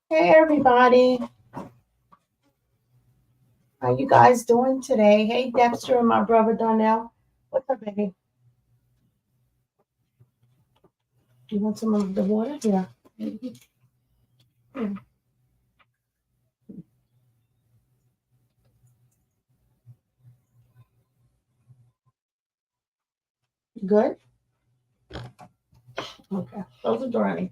Hey everybody, how you guys doing today? Hey Dexter and my brother Darnell. What's up, baby? You want some of the water? Yeah. Mm. Good? Okay. Close the door, honey.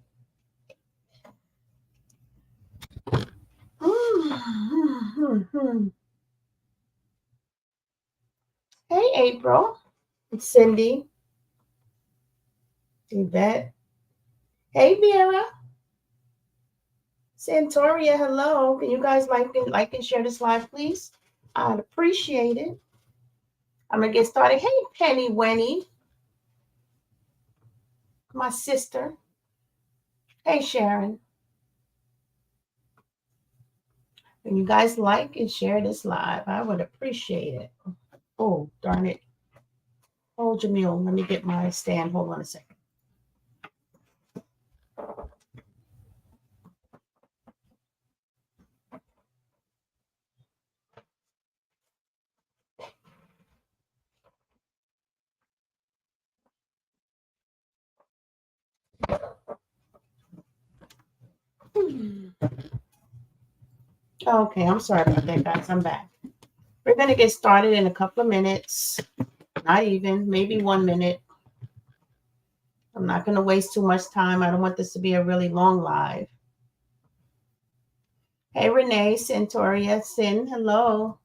Hey April. It's Cindy. Yvette. Hey Vera. Santoria, hello. Can you guys like and share this live, please? I'd appreciate it. I'm gonna get started. Hey Penny Wenny, my sister. Hey Sharon. When you guys like and share this live, I would appreciate it. Oh, darn it. Hold your mule. Let me get my stand. Hold on a second. Okay, I'm sorry about that, guys. I'm back. We're going to get started in a couple of minutes. Not even, maybe 1 minute. I'm not going to waste too much time. I don't want this to be a really long live. Hey, Renee, Centauria, Sin, hello.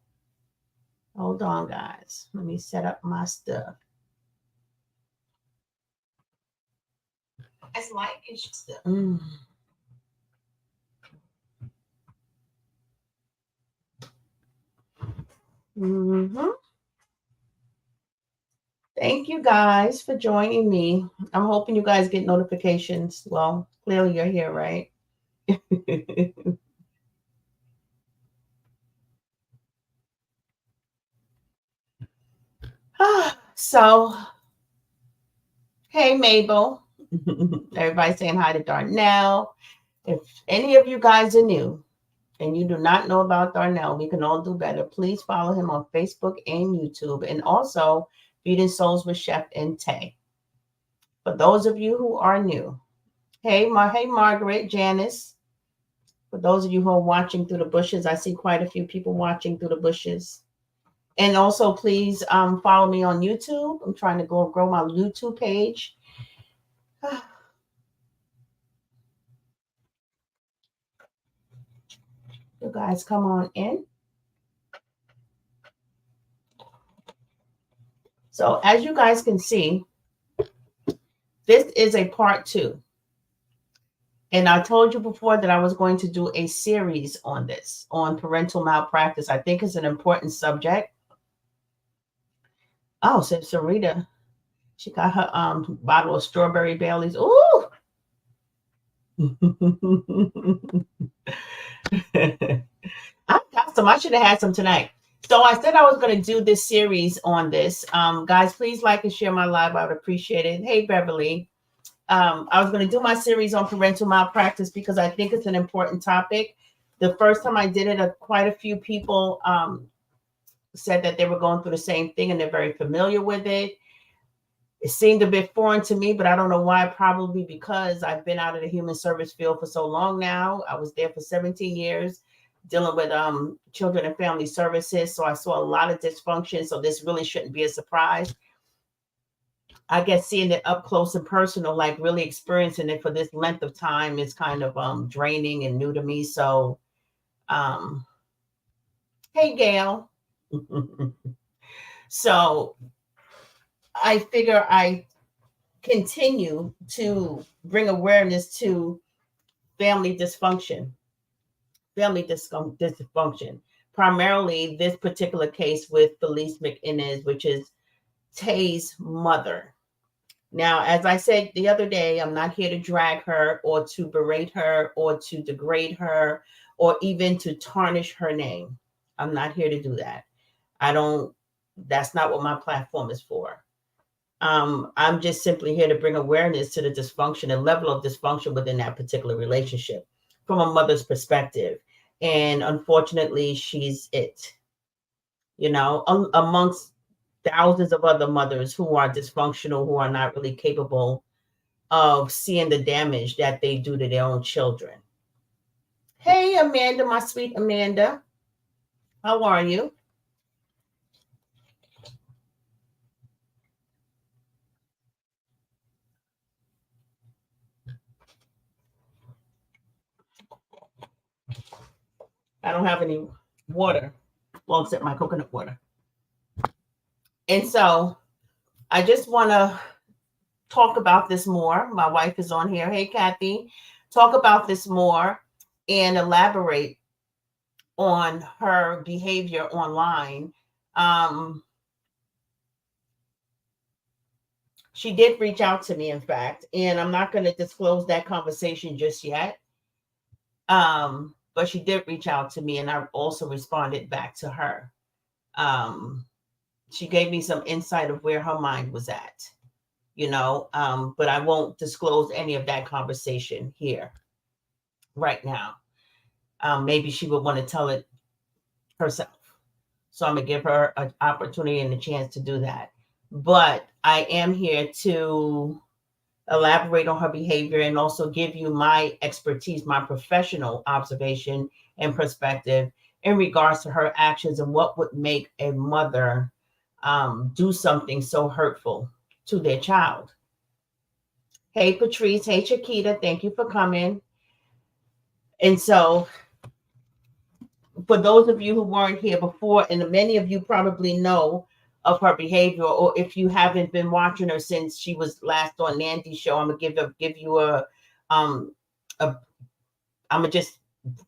Hold on, guys. Let me set up my stuff. It's like it's just. Mm-hmm. Thank you guys for joining me. I'm hoping you guys get notifications. Well, clearly you're here, right? So, hey, Mabel. Everybody saying hi to Darnell. If any of you guys are new and you do not know about Darnell, we can all do better. Please follow him on Facebook and YouTube, and also Feeding Souls with Chef and Tay. For those of you who are new, hey, hey, Margaret, Janice. For those of you who are watching through the bushes, I see quite a few people watching through the bushes. And also, please follow me on YouTube. I'm trying to grow my YouTube page. You guys come on in. So as you guys can see, this is a part 2. And I told you before that I was going to do a series on this, on parental malpractice. I think it's an important subject. Oh, so Sarita, she got her bottle of strawberry Baileys. Ooh. I got some. I should have had some tonight. So I said I was going to do this series on this. Guys, please like and share my live. I would appreciate it. Hey, Beverly. I was going to do my series on parental malpractice because I think it's an important topic. The first time I did it, quite a few people said that they were going through the same thing and they're very familiar with it. It seemed a bit foreign to me, but I don't know why. Probably because I've been out of the human service field for so long now. I was there for 17 years dealing with children and family services. So I saw a lot of dysfunction. So this really shouldn't be a surprise. I guess seeing it up close and personal, like really experiencing it for this length of time is kind of draining and new to me. So, um, hey, Gail. So I figure I continue to bring awareness to family dysfunction, dysfunction. Primarily, this particular case with Felice McInnes, which is Tay's mother. Now, as I said the other day, I'm not here to drag her or to berate her or to degrade her or even to tarnish her name. I'm not here to do that. That's not what my platform is for. I'm just simply here to bring awareness to the dysfunction and level of dysfunction within that particular relationship. from a mother's perspective. And unfortunately, she's it, amongst thousands of other mothers who are dysfunctional, who are not really capable of seeing the damage that they do to their own children. Hey, Amanda, my sweet Amanda. How are you? I don't have any water. Well, except my coconut water. And so I just want to talk about this more. My wife is on here. Hey, Kathy. Talk about this more and elaborate on her behavior online. She did reach out to me, in fact, and I'm not going to disclose that conversation just yet. But she did reach out to me, and I also responded back to her. She gave me some insight of where her mind was at, but I won't disclose any of that conversation here right now. Maybe she would want to tell it herself. So I'm going to give her an opportunity and a chance to do that. But I am here to elaborate on her behavior and also give you my expertise, my professional observation and perspective in regards to her actions and what would make a mother do something so hurtful to their child. Hey, Patrice. Hey, Chiquita. Thank you for coming. And so for those of you who weren't here before, and many of you probably know of her behavior, or if you haven't been watching her since she was last on Nandy's show, I'm gonna give you I'm gonna just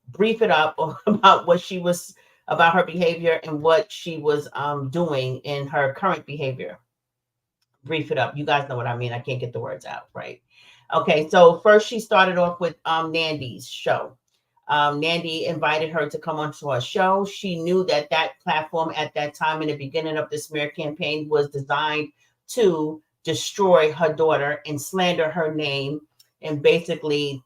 brief it up about about her behavior and what she was doing in her current behavior. Brief it up. You guys know what I mean. I can't get the words out, right? Okay, so first she started off with Nandy's show. Nandy invited her to come onto her show. She knew that platform at that time in the beginning of the smear campaign was designed to destroy her daughter and slander her name and basically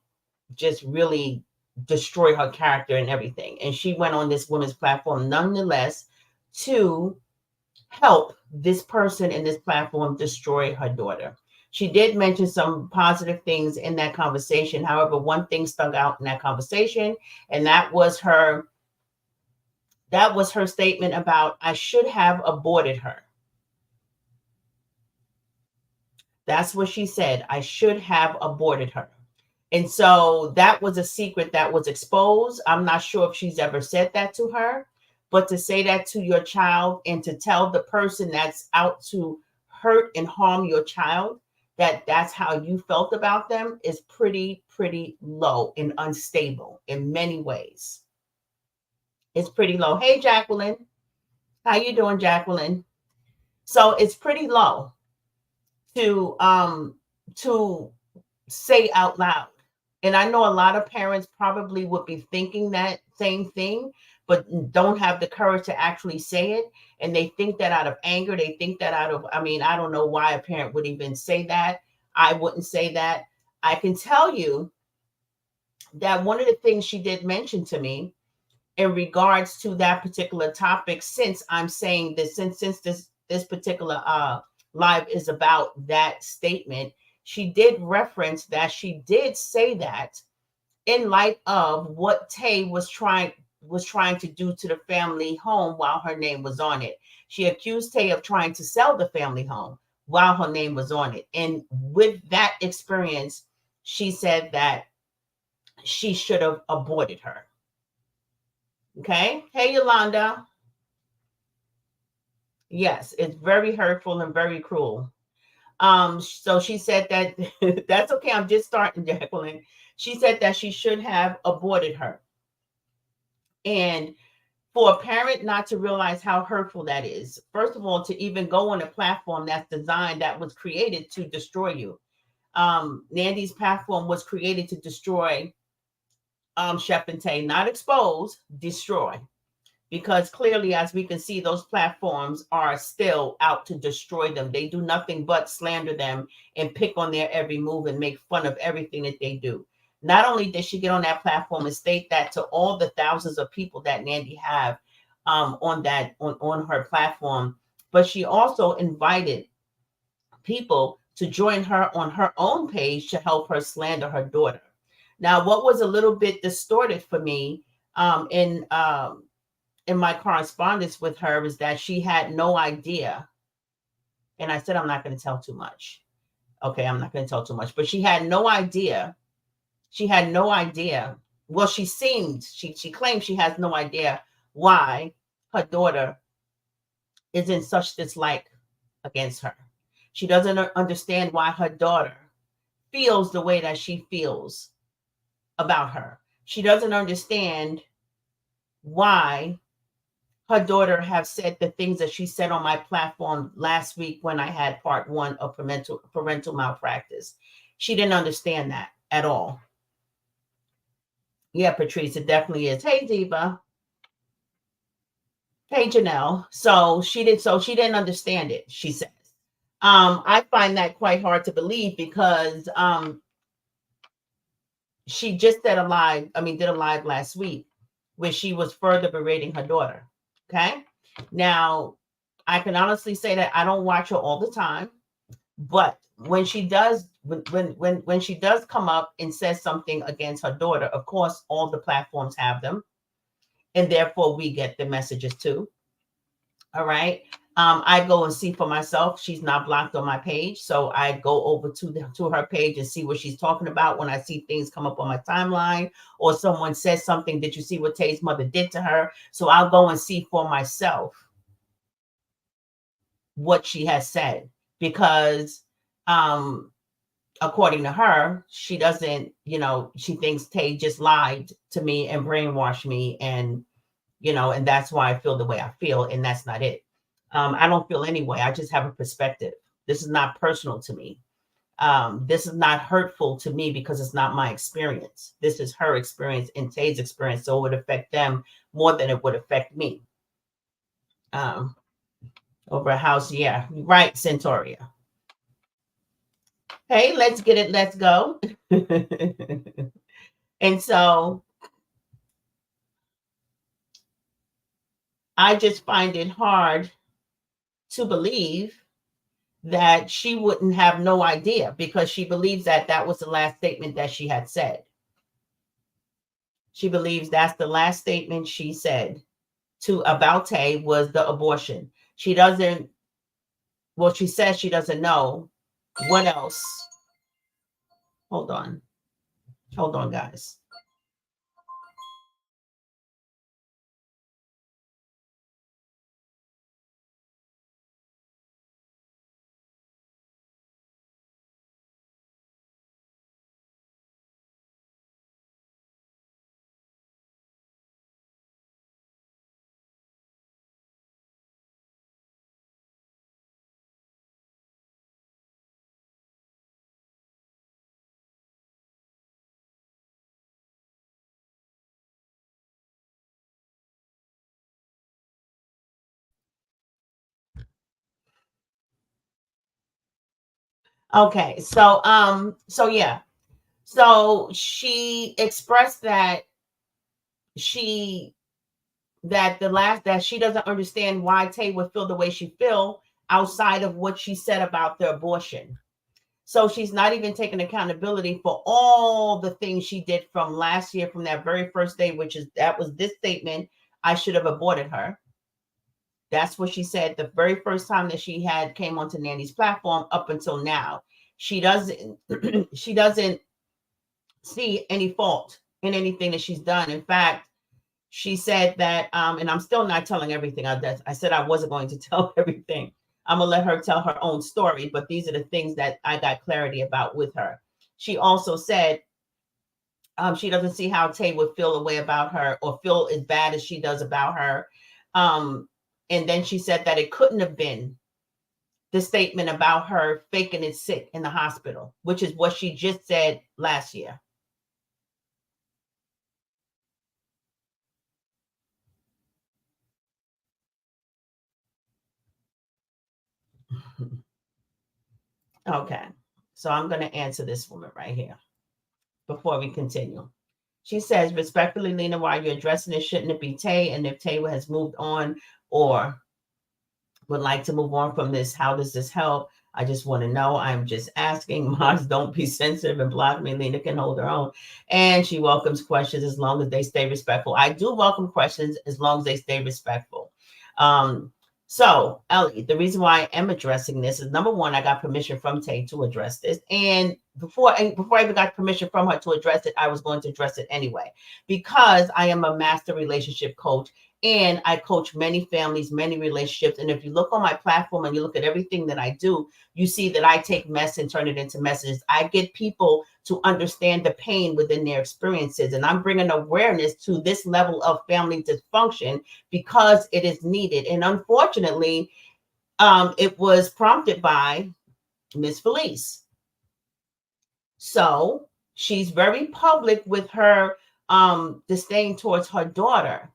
just really destroy her character and everything. And she went on this women's platform nonetheless to help this person in this platform destroy her daughter. She did mention some positive things in that conversation. However, one thing stuck out in that conversation, and that was her statement about, I should have aborted her. That's what she said. I should have aborted her. And so that was a secret that was exposed. I'm not sure if she's ever said that to her, but to say that to your child and to tell the person that's out to hurt and harm your child that's how you felt about them is pretty low and unstable in many ways. It's pretty low. Hey, Jacqueline. How you doing, Jacqueline? So it's pretty low to say out loud. And I know a lot of parents probably would be thinking that same thing, but don't have the courage to actually say it. And they think that out of anger. They think that I don't know why a parent would even say that. I wouldn't say that. I can tell you that one of the things she did mention to me in regards to that particular topic, since I'm saying this, since this particular live is about that statement, she did reference that she did say that in light of what Tay was trying to do to the family home while her name was on it. She accused Tay of trying to sell the family home while her name was on it. And with that experience, she said that she should have aborted her. Okay. Hey, Yolanda. Yes, it's very hurtful and very cruel. So she said that that's okay. I'm just starting, Jacqueline. She said that she should have aborted her. And for a parent not to realize how hurtful that is, first of all, to even go on a platform that was created to destroy you. Nandy's platform was created to destroy Chef and Tay, not expose, destroy. Because clearly, as we can see, those platforms are still out to destroy them. They do nothing but slander them and pick on their every move and make fun of everything that they do. Not only did she get on that platform and state that to all the thousands of people that Nandy have on her platform, but she also invited people to join her on her own page to help her slander her daughter. Now, what was a little bit distorted for me in my correspondence with her is that she had no idea, and I said I'm not going to tell too much. Okay, I'm not going to tell too much, but she had no idea. She had no idea. Well, she claims she has no idea why her daughter is in such dislike against her. She doesn't understand why her daughter feels the way that she feels about her. She doesn't understand why her daughter have said the things that she said on my platform last week when I had part one of parental malpractice. She didn't understand that at all. Yeah, Patrice, it definitely is. Hey, Diva. Hey, Janelle. So she didn't understand it, she says. I find that quite hard to believe because she just did a live last week where she was further berating her daughter. Okay. Now, I can honestly say that I don't watch her all the time, but when she does, when she does come up and says something against her daughter, of course, all the platforms have them, and therefore we get the messages too. All right. I go and see for myself. She's not blocked on my page, so I go over to her page and see what she's talking about. When I see things come up on my timeline, or someone says something, did you see what Tay's mother did to her? So I'll go and see for myself what she has said, because according to her, she doesn't, she thinks Tay just lied to me and brainwashed me, and and that's why I feel the way I feel, and that's not it. I don't feel any way. I just have a perspective. This is not personal to me. This is not hurtful to me because it's not my experience. This is her experience and Tay's experience, so it would affect them more than it would affect me. Over a house, yeah, right, Centauria. Hey, let's get it. Let's go. And so I just find it hard to believe that she wouldn't have no idea, because she believes that that was the last statement that she had said. She believes that's the last statement she said to about Tay was the abortion. She doesn't, well, she says she doesn't know what else. Hold on. Hold on, guys. Okay, so yeah. So she expressed she that she doesn't understand why Tay would feel the way she feel outside of what she said about the abortion. So she's not even taking accountability for all the things she did from last year, from that very first day, that was this statement: I should have aborted her. That's what she said the very first time that she had came onto Nanny's platform up until now. She doesn't she doesn't see any fault in anything that she's done. In fact, she said that, and I'm still not telling everything. I said I wasn't going to tell everything. I'm gonna let her tell her own story, but these are the things that I got clarity about with her. She also said she doesn't see how Tay would feel a way about her or feel as bad as she does about her. And then she said that it couldn't have been the statement about her faking it sick in the hospital, which is what she just said last year. Okay, so I'm going to answer this woman right here. before we continue. She says, respectfully, Lena, while you're addressing this, shouldn't it be Tay? And if Tay has moved on or would like to move on from this, how does this help? I just want to know. I'm just asking. Moms, don't be sensitive and block me. Lena can hold her own. And she welcomes questions as long as they stay respectful. I do welcome questions as long as they stay respectful. So, Ellie, the reason why I am addressing this is, number one, I got permission from Tay to address this. And before I even got permission from her to address it, I was going to address it anyway, because I am a master relationship coach and I coach many families, many relationships. And if you look on my platform and you look at everything that I do, you see that I take mess and turn it into messages. I get people to understand the pain within their experiences. And I'm bringing awareness to this level of family dysfunction because it is needed. And unfortunately, it was prompted by Miss Felice. So she's very public with her disdain towards her daughter.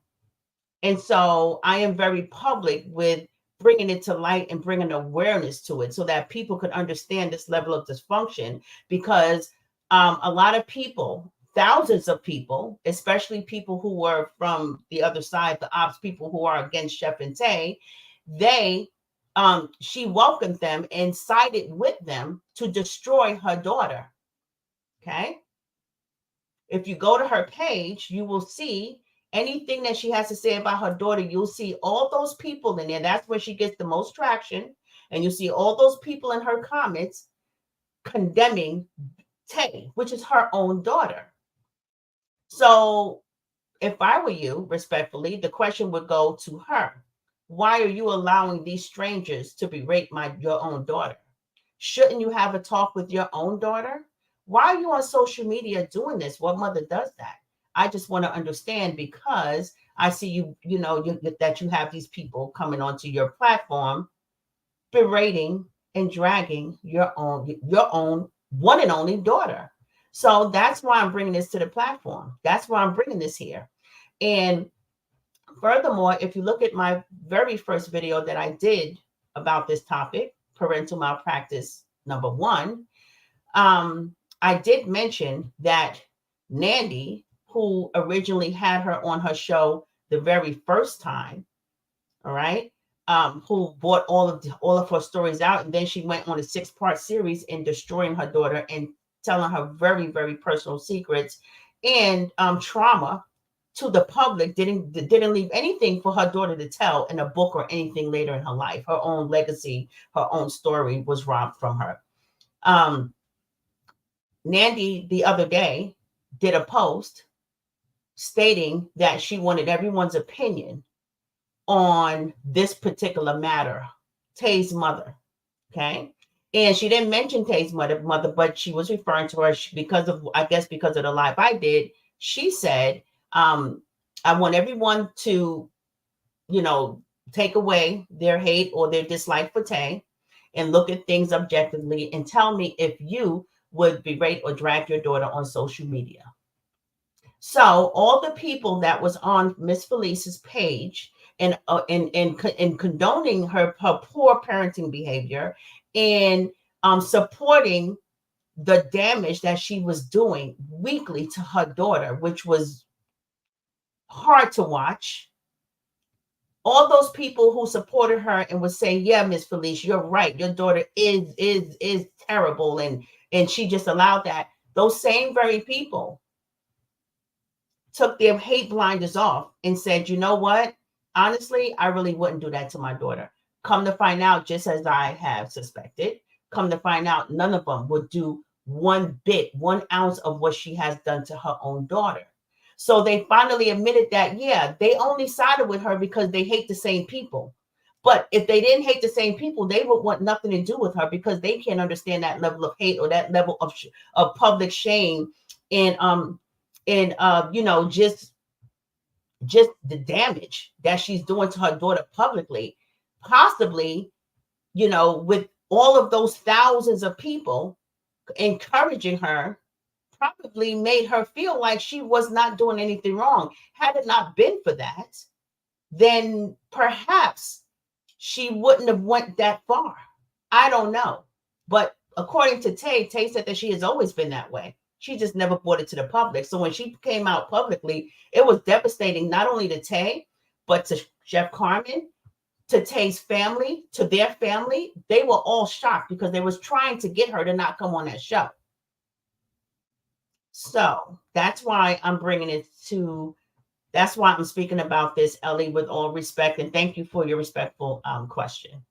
And so I am very public with bringing it to light and bringing awareness to it so that people could understand this level of dysfunction, because a lot of people, thousands of people, especially people who were from the other side, the ops people who are against Chef and Tay, she welcomed them and sided with them to destroy her daughter. Okay. If you go to her page, you will see anything that she has to say about her daughter. You'll see all those people in there. That's where she gets the most traction. And you see all those people in her comments condemning Tay, which is her own daughter. So if I were you, respectfully, the question would go to her. Why are you allowing these strangers to berate your own daughter? Shouldn't you have a talk with your own daughter? Why are you on social media doing this? What mother does that? I just want to understand, because I see that you have these people coming onto your platform berating and dragging your own one and only daughter. So that's why I'm bringing this to the platform. That's why I'm bringing this here. And furthermore, if you look at my very first video that I did about this topic, parental malpractice #1, I did mention that Nandy, who originally had her on her show the very first time, all right, who brought all of her stories out, and then she went on a 6-part series in destroying her daughter and telling her very, very personal secrets and trauma to the public, didn't leave anything for her daughter to tell in a book or anything later in her life. Her own legacy, her own story was robbed from her. Nandy the other day did a post stating that she wanted everyone's opinion on this particular matter, Tay's mother. Okay. And she didn't mention Tay's mother, but she was referring to her because of the live I did. She said, I want everyone to, take away their hate or their dislike for Tay and look at things objectively and tell me if you would berate or drag your daughter on social media. So all the people that was on Miss Felice's page and condoning her poor parenting behavior and supporting the damage that she was doing weekly to her daughter, which was hard to watch. All those people who supported her and would say, yeah, Miss Felice, you're right. Your daughter is terrible. And she just allowed that. Those same very people took their hate blinders off and said, you know what? Honestly, I really wouldn't do that to my daughter. Come to find out, just as I have suspected, come to find out, none of them would do 1 ounce of what she has done to her own daughter. So they finally admitted that, yeah, they only sided with her because they hate the same people. But if they didn't hate the same people, they would want nothing to do with her because they can't understand that level of hate or that level of public shame and just the damage that she's doing to her daughter publicly, possibly, with all of those thousands of people encouraging her, probably made her feel like she was not doing anything wrong. Had it not been for that, then perhaps she wouldn't have went that far. I don't know. But according to Tay said that she has always been that way. She just never brought it to the public. So when she came out publicly, it was devastating, not only to Tay, but to Chef Carmen, to Tay's family, to their family. They were all shocked because they was trying to get her to not come on that show. So that's why I'm bringing it to, that's why I'm speaking about this, Ellie, with all respect. And thank you for your respectful question.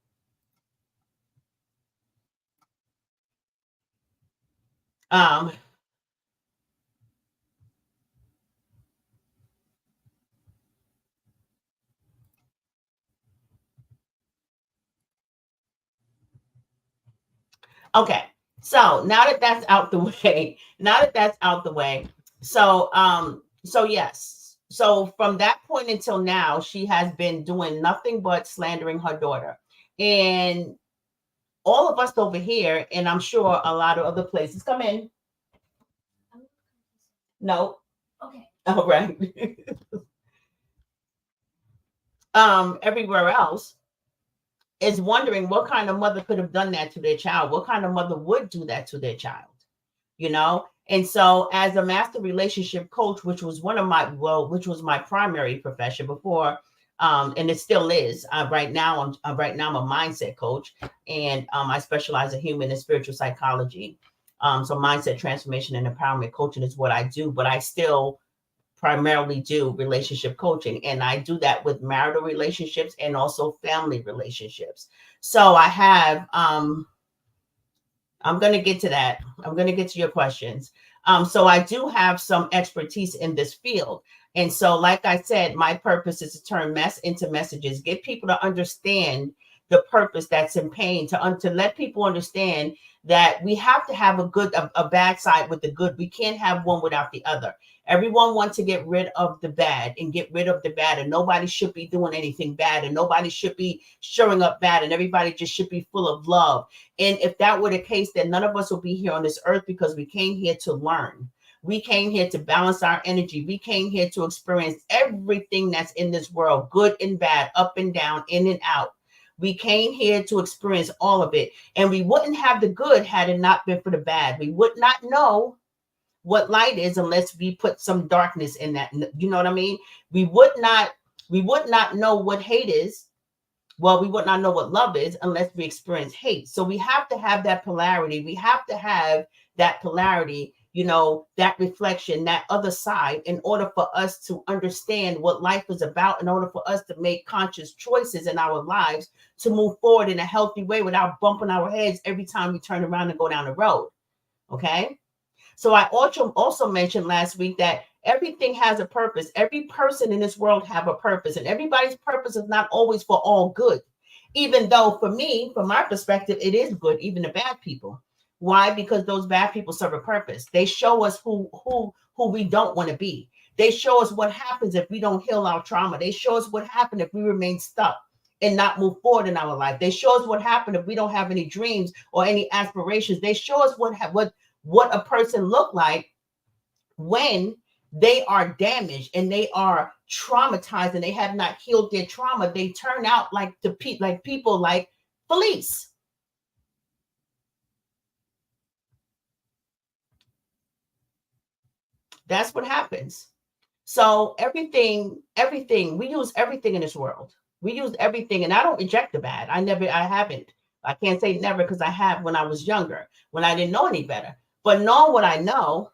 Okay. So now that that's out the way, so yes. So from that point until now, she has been doing nothing but slandering her daughter. And all of us over here, and I'm sure a lot of other places, come in. No. Okay. All right. Everywhere else is wondering what kind of mother could have done that to their child. What kind of mother would do that to their child? You know? And so as a master relationship coach, which was which was my primary profession before, and it still is. Right now, I'm a mindset coach, and I specialize in human and spiritual psychology. So mindset transformation and empowerment coaching is what I do, but I still primarily do relationship coaching, and I do that with marital relationships and also family relationships. So I have I'm going to get to that. I'm going to get to your questions. So I do have some expertise in this field. And so, like I said, my purpose is to turn mess into messages, get people to understand the purpose that's in pain, to let people understand that we have to have a bad side with the good. We can't have one without the other. Everyone wants to get rid of the bad and get rid of the bad, and nobody should be doing anything bad, and nobody should be showing up bad, and everybody just should be full of love. And if that were the case, then none of us will be here on this earth, because we came here to learn. We came here to balance our energy. We came here to experience everything that's in this world, good and bad, up and down, in and out. We came here to experience all of it. And we wouldn't have the good had it not been for the bad. We would not know what light is unless we put some darkness in that. You know what I mean? We would not know what hate is. Well, we would not know what love is unless we experience hate. So we have to have that polarity. We have to have that polarity, that reflection, that other side, in order for us to understand what life is about, in order for us to make conscious choices in our lives to move forward in a healthy way without bumping our heads every time we turn around and go down the road. Okay. So I also mentioned last week that everything has a purpose. Every person in this world have a purpose, and everybody's purpose is not always for all good. Even though for me, from my perspective, it is good, even the bad people. Why? Because those bad people serve a purpose. They show us who we don't want to be. They show us what happens if we don't heal our trauma. They show us what happens if we remain stuck and not move forward in our life. They show us what happens if we don't have any dreams or any aspirations. They show us what a person look like when they are damaged and they are traumatized and they have not healed their trauma. They turn out like people like Felice. That's what happens. So everything, we use everything in this world. We use everything, and I don't reject the bad. I haven't. I can't say never, because I have when I was younger, when I didn't know any better. But knowing what I know,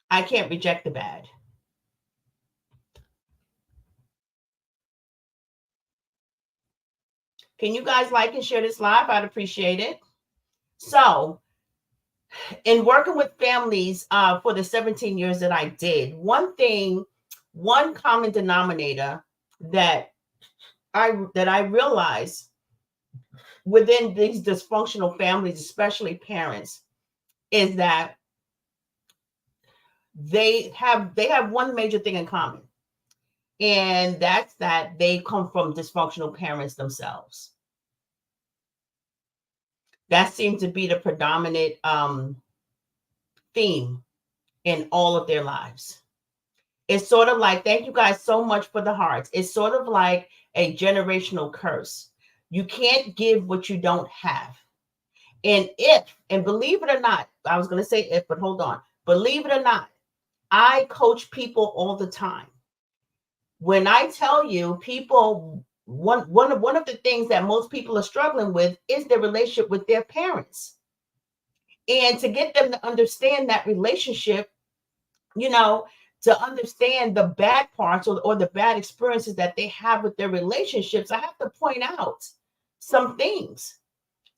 I can't reject the bad. Can you guys like and share this live? I'd appreciate it. So, in working with families for the 17 years that I did, one common denominator that I realized within these dysfunctional families, especially parents, is that they have one major thing in common, and that's that they come from dysfunctional parents themselves. That seems to be the predominant theme in all of their lives. It's sort of like, thank you guys so much for the hearts. It's sort of like a generational curse. You can't give what you don't have. And believe it or not, I was going to say if, but hold on. Believe it or not, I coach people all the time. When I tell you people, one of the things that most people are struggling with is their relationship with their parents. And to get them to understand that relationship, you know, to understand the bad parts or the bad experiences that they have with their relationships, I have to point out some things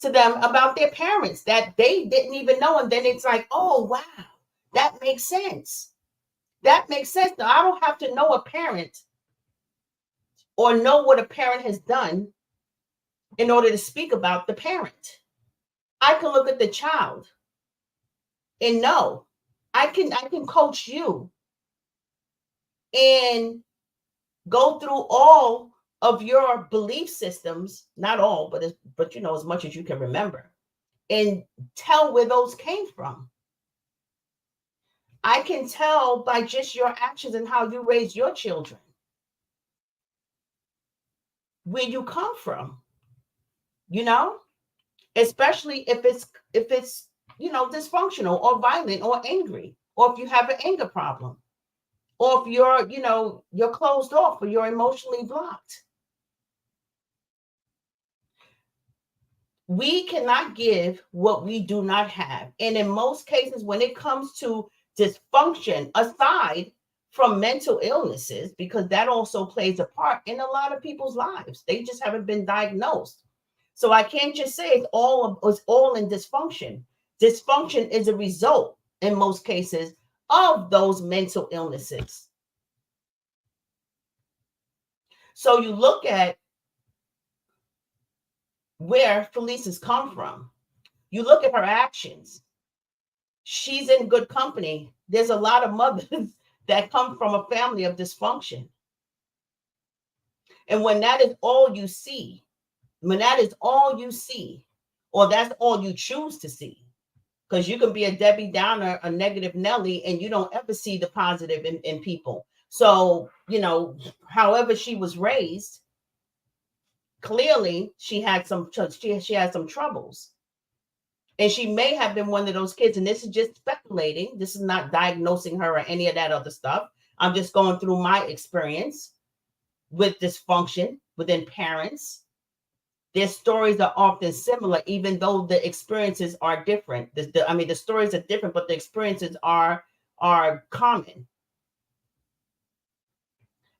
to them about their parents that they didn't even know. And then it's like, oh, wow, that makes sense. That makes sense. Now, I don't have to know a parent or know what a parent has done in order to speak about the parent. I can look at the child and know I can coach you and go through all of your belief systems, not all, but you know, as much as you can remember, and tell where those came from. I can tell by just your actions and how you raise your children where you come from, you know, especially if it's you know, dysfunctional or violent or angry, or if you have an anger problem, or if you're, you know, you're closed off or you're emotionally blocked. We cannot give what we do not have. And in most cases, when it comes to dysfunction, aside from mental illnesses, because that also plays a part in a lot of people's lives, they just haven't been diagnosed. So I can't just say it's all in dysfunction. Dysfunction is a result, in most cases, of those mental illnesses. So you look at where Felice has come from. You look at her actions. She's in good company. There's a lot of mothers that come from a family of dysfunction. And when that is all you see, when that is all you see, or that's all you choose to see, because you can be a Debbie Downer, a negative Nelly, and you don't ever see the positive in people. So, you know, however she was raised, clearly she had some troubles. And she may have been one of those kids, and this is just speculating. This is not diagnosing her or any of that other stuff. I'm just going through my experience with dysfunction within parents. Their stories are often similar, even though the experiences are different. The stories are different, but the experiences are common.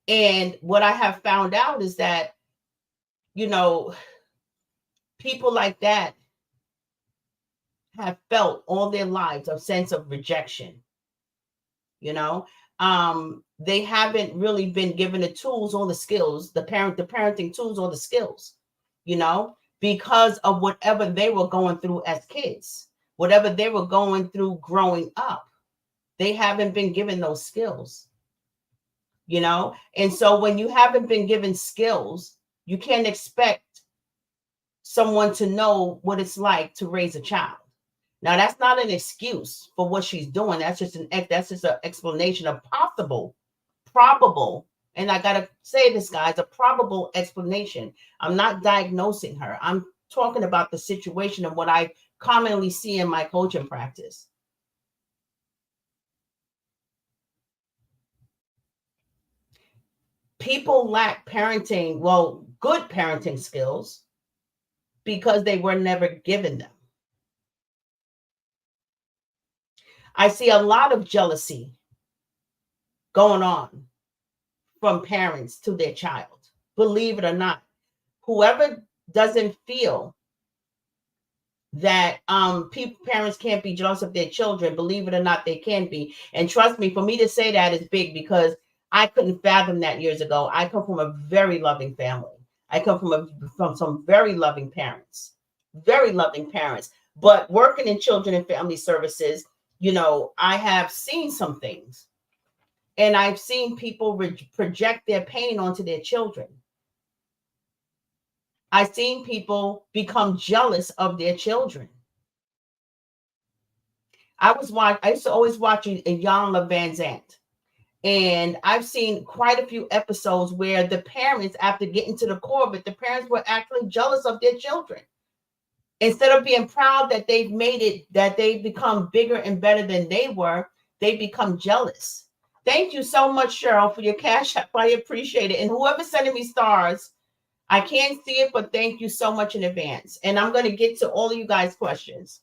And what I have found out is that, you know, people like that have felt all their lives a sense of rejection. You know, they haven't really been given the tools or the skills, the parenting tools or the skills, you know, because of whatever they were going through as kids, whatever they were going through growing up. They haven't been given those skills, you know. And so when you haven't been given skills, you can't expect someone to know what it's like to raise a child. Now, that's not an excuse for what she's doing. That's just an explanation of probable, and I gotta say this, guys, a probable explanation. I'm not diagnosing her. I'm talking about the situation and what I commonly see in my coaching practice. People lack good parenting skills because they were never given them. I see a lot of jealousy going on from parents to their child. Believe it or not, whoever doesn't feel that parents can't be jealous of their children, believe it or not, they can be. And trust me, for me to say that is big, because I couldn't fathom that years ago. I come from a very loving family. I come from some very loving parents, But working in children and family services, you know, I have seen some things, and I've seen people project their pain onto their children. I've seen people become jealous of their children. I used to always watch a Jan Van Zant. And I've seen quite a few episodes where the parents, after getting to the core of it, the parents were actually jealous of their children. Instead of being proud that they've made it, that they've become bigger and better than they were, they become jealous. Thank you so much, Cheryl, for your cash app. I appreciate it. And whoever's sending me stars, I can't see it, but thank you so much in advance. And I'm going to get to all of you guys' questions.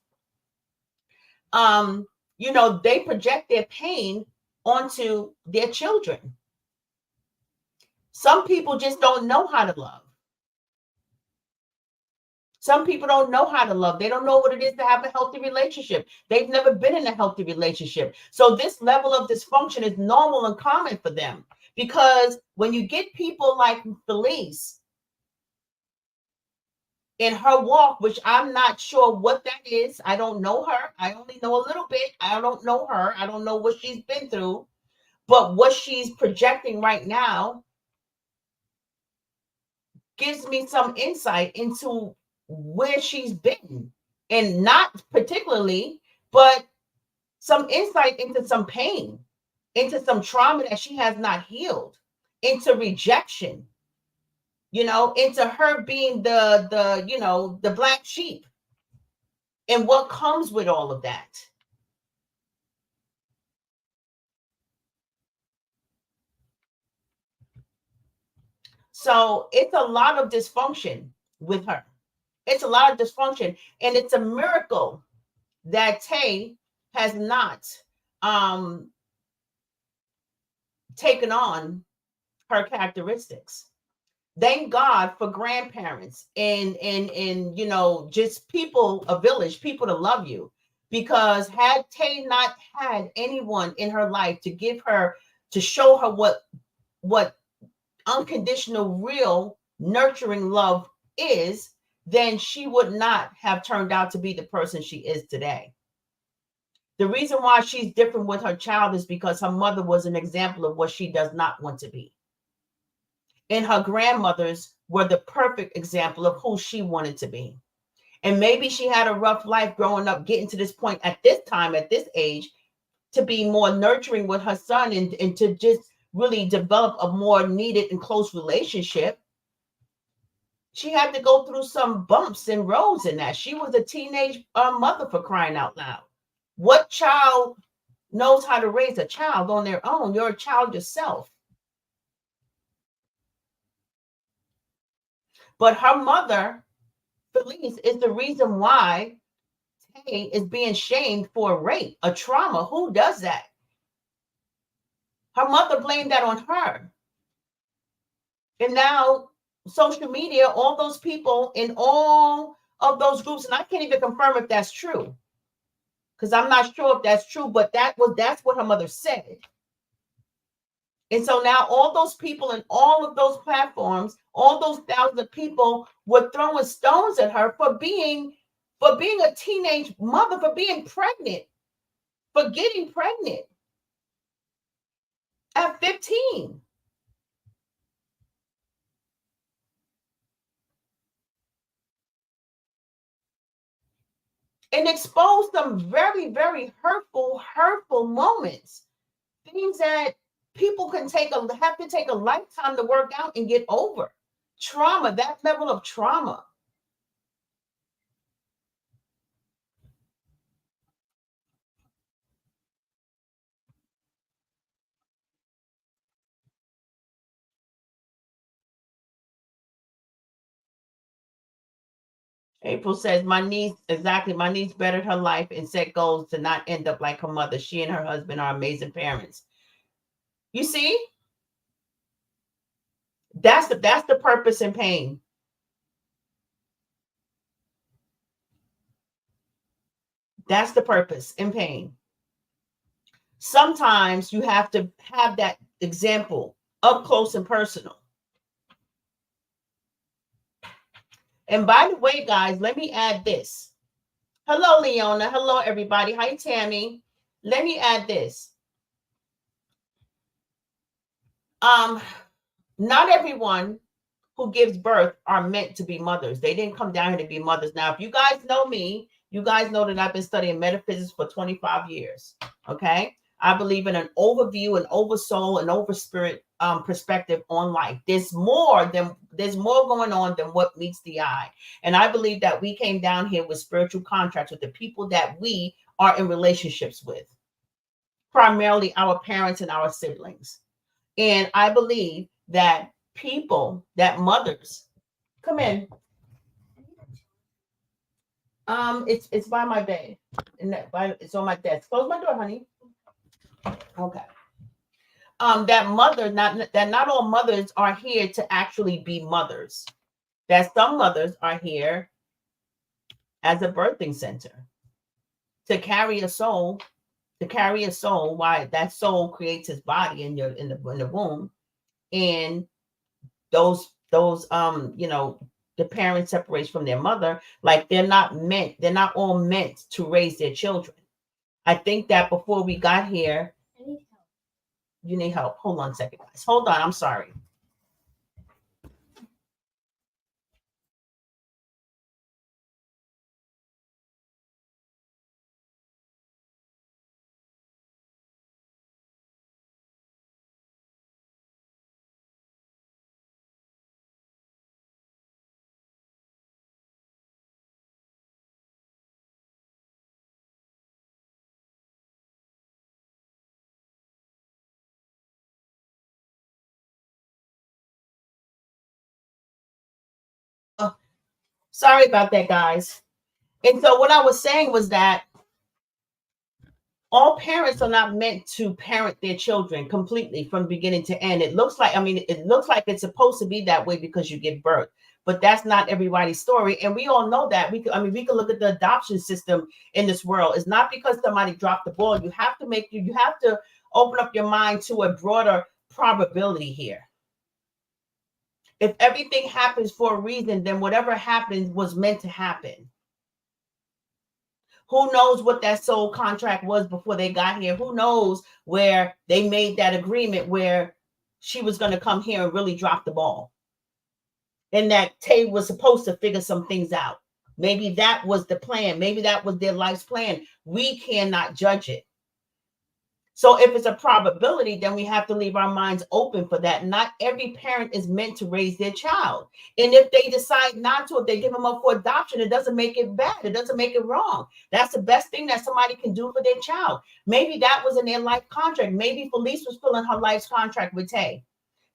You know, they project their pain onto their children. Some people just don't know how to love. Some people don't know how to love. They don't know what it is to have a healthy relationship. They've never been in a healthy relationship. So this level of dysfunction is normal and common for them. Because when you get people like Felice in her walk, which I'm not sure what that is. I don't know her. I only know a little bit. I don't know her. I don't know what she's been through. But what she's projecting right now gives me some insight into where she's been. And not particularly, but some insight into some pain, into some trauma that she has not healed, into rejection, you know, into her being the black sheep and what comes with all of that. So it's a lot of dysfunction with her. It's a lot of dysfunction. And it's a miracle that Tay has not taken on her characteristics. Thank God for grandparents and you know, just people, a village, people to love you. Because had Tay not had anyone in her life to give her, to show her what unconditional, real, nurturing love is, then she would not have turned out to be the person she is today. The reason why she's different with her child is because her mother was an example of what she does not want to be. And her grandmothers were the perfect example of who she wanted to be. And maybe she had a rough life growing up, getting to this point at this time, at this age, to be more nurturing with her son and to just really develop a more needed and close relationship. She had to go through some bumps and roads in that. She was a teenage mother, for crying out loud. What child knows how to raise a child on their own? You're a child yourself. But her mother, Felice, is the reason why Tay is being shamed for rape, a trauma. Who does that? Her mother blamed that on her. And now social media, all those people in all of those groups, and I can't even confirm if that's true, because I'm not sure if that's true, but that's what her mother said. And so now all those people in all of those platforms, all those thousands of people were throwing stones at her for being a teenage mother, for being pregnant, for getting pregnant at 15. And expose some very, very hurtful moments, things that people have to take a lifetime to work out and get over. Trauma, that level of trauma. April says, my niece bettered her life and set goals to not end up like her mother. She and her husband are amazing parents. You see? That's the purpose in pain. That's the purpose in pain. Sometimes you have to have that example up close and personal. And by the way, guys, let me add this. Hello, Leona. Hello, everybody. Hi, Tammy. Let me add this. Not everyone who gives birth are meant to be mothers. They didn't come down here to be mothers. Now, if you guys know me, you guys know that I've been studying metaphysics for 25 years. Okay. I believe in an overview, an oversoul, an overspirit perspective on life. There's more going on than what meets the eye. And I believe that we came down here with spiritual contracts with the people that we are in relationships with, primarily our parents and our siblings. And I believe that mothers, come in. It's by my bed, and it's on my desk. Close my door, honey. Okay. Not all mothers are here to actually be mothers. That some mothers are here as a birthing center to carry a soul, why that soul creates his body in the womb. And those the parent separates from their mother, like they're not all meant to raise their children. I think that before we got here, you need help. Hold on a second, guys. Hold on. I'm sorry. Sorry about that, guys. And so what I was saying was that all parents are not meant to parent their children completely from beginning to end. It looks like it's supposed to be that way because you give birth, but that's not everybody's story. And we all know that. We can look at the adoption system in this world. It's not because somebody dropped the ball. You have to open up your mind to a broader probability here. If everything happens for a reason, then whatever happens was meant to happen. Who knows what that soul contract was before they got here? Who knows where they made that agreement where she was going to come here and really drop the ball? And that Tay was supposed to figure some things out. Maybe that was the plan. Maybe that was their life's plan. We cannot judge it. So if it's a probability, then we have to leave our minds open for that. Not every parent is meant to raise their child. And if they decide not to, if they give them up for adoption, it doesn't make it bad. It doesn't make it wrong. That's the best thing that somebody can do for their child. Maybe that was in their life contract. Maybe Felice was filling her life's contract with Tay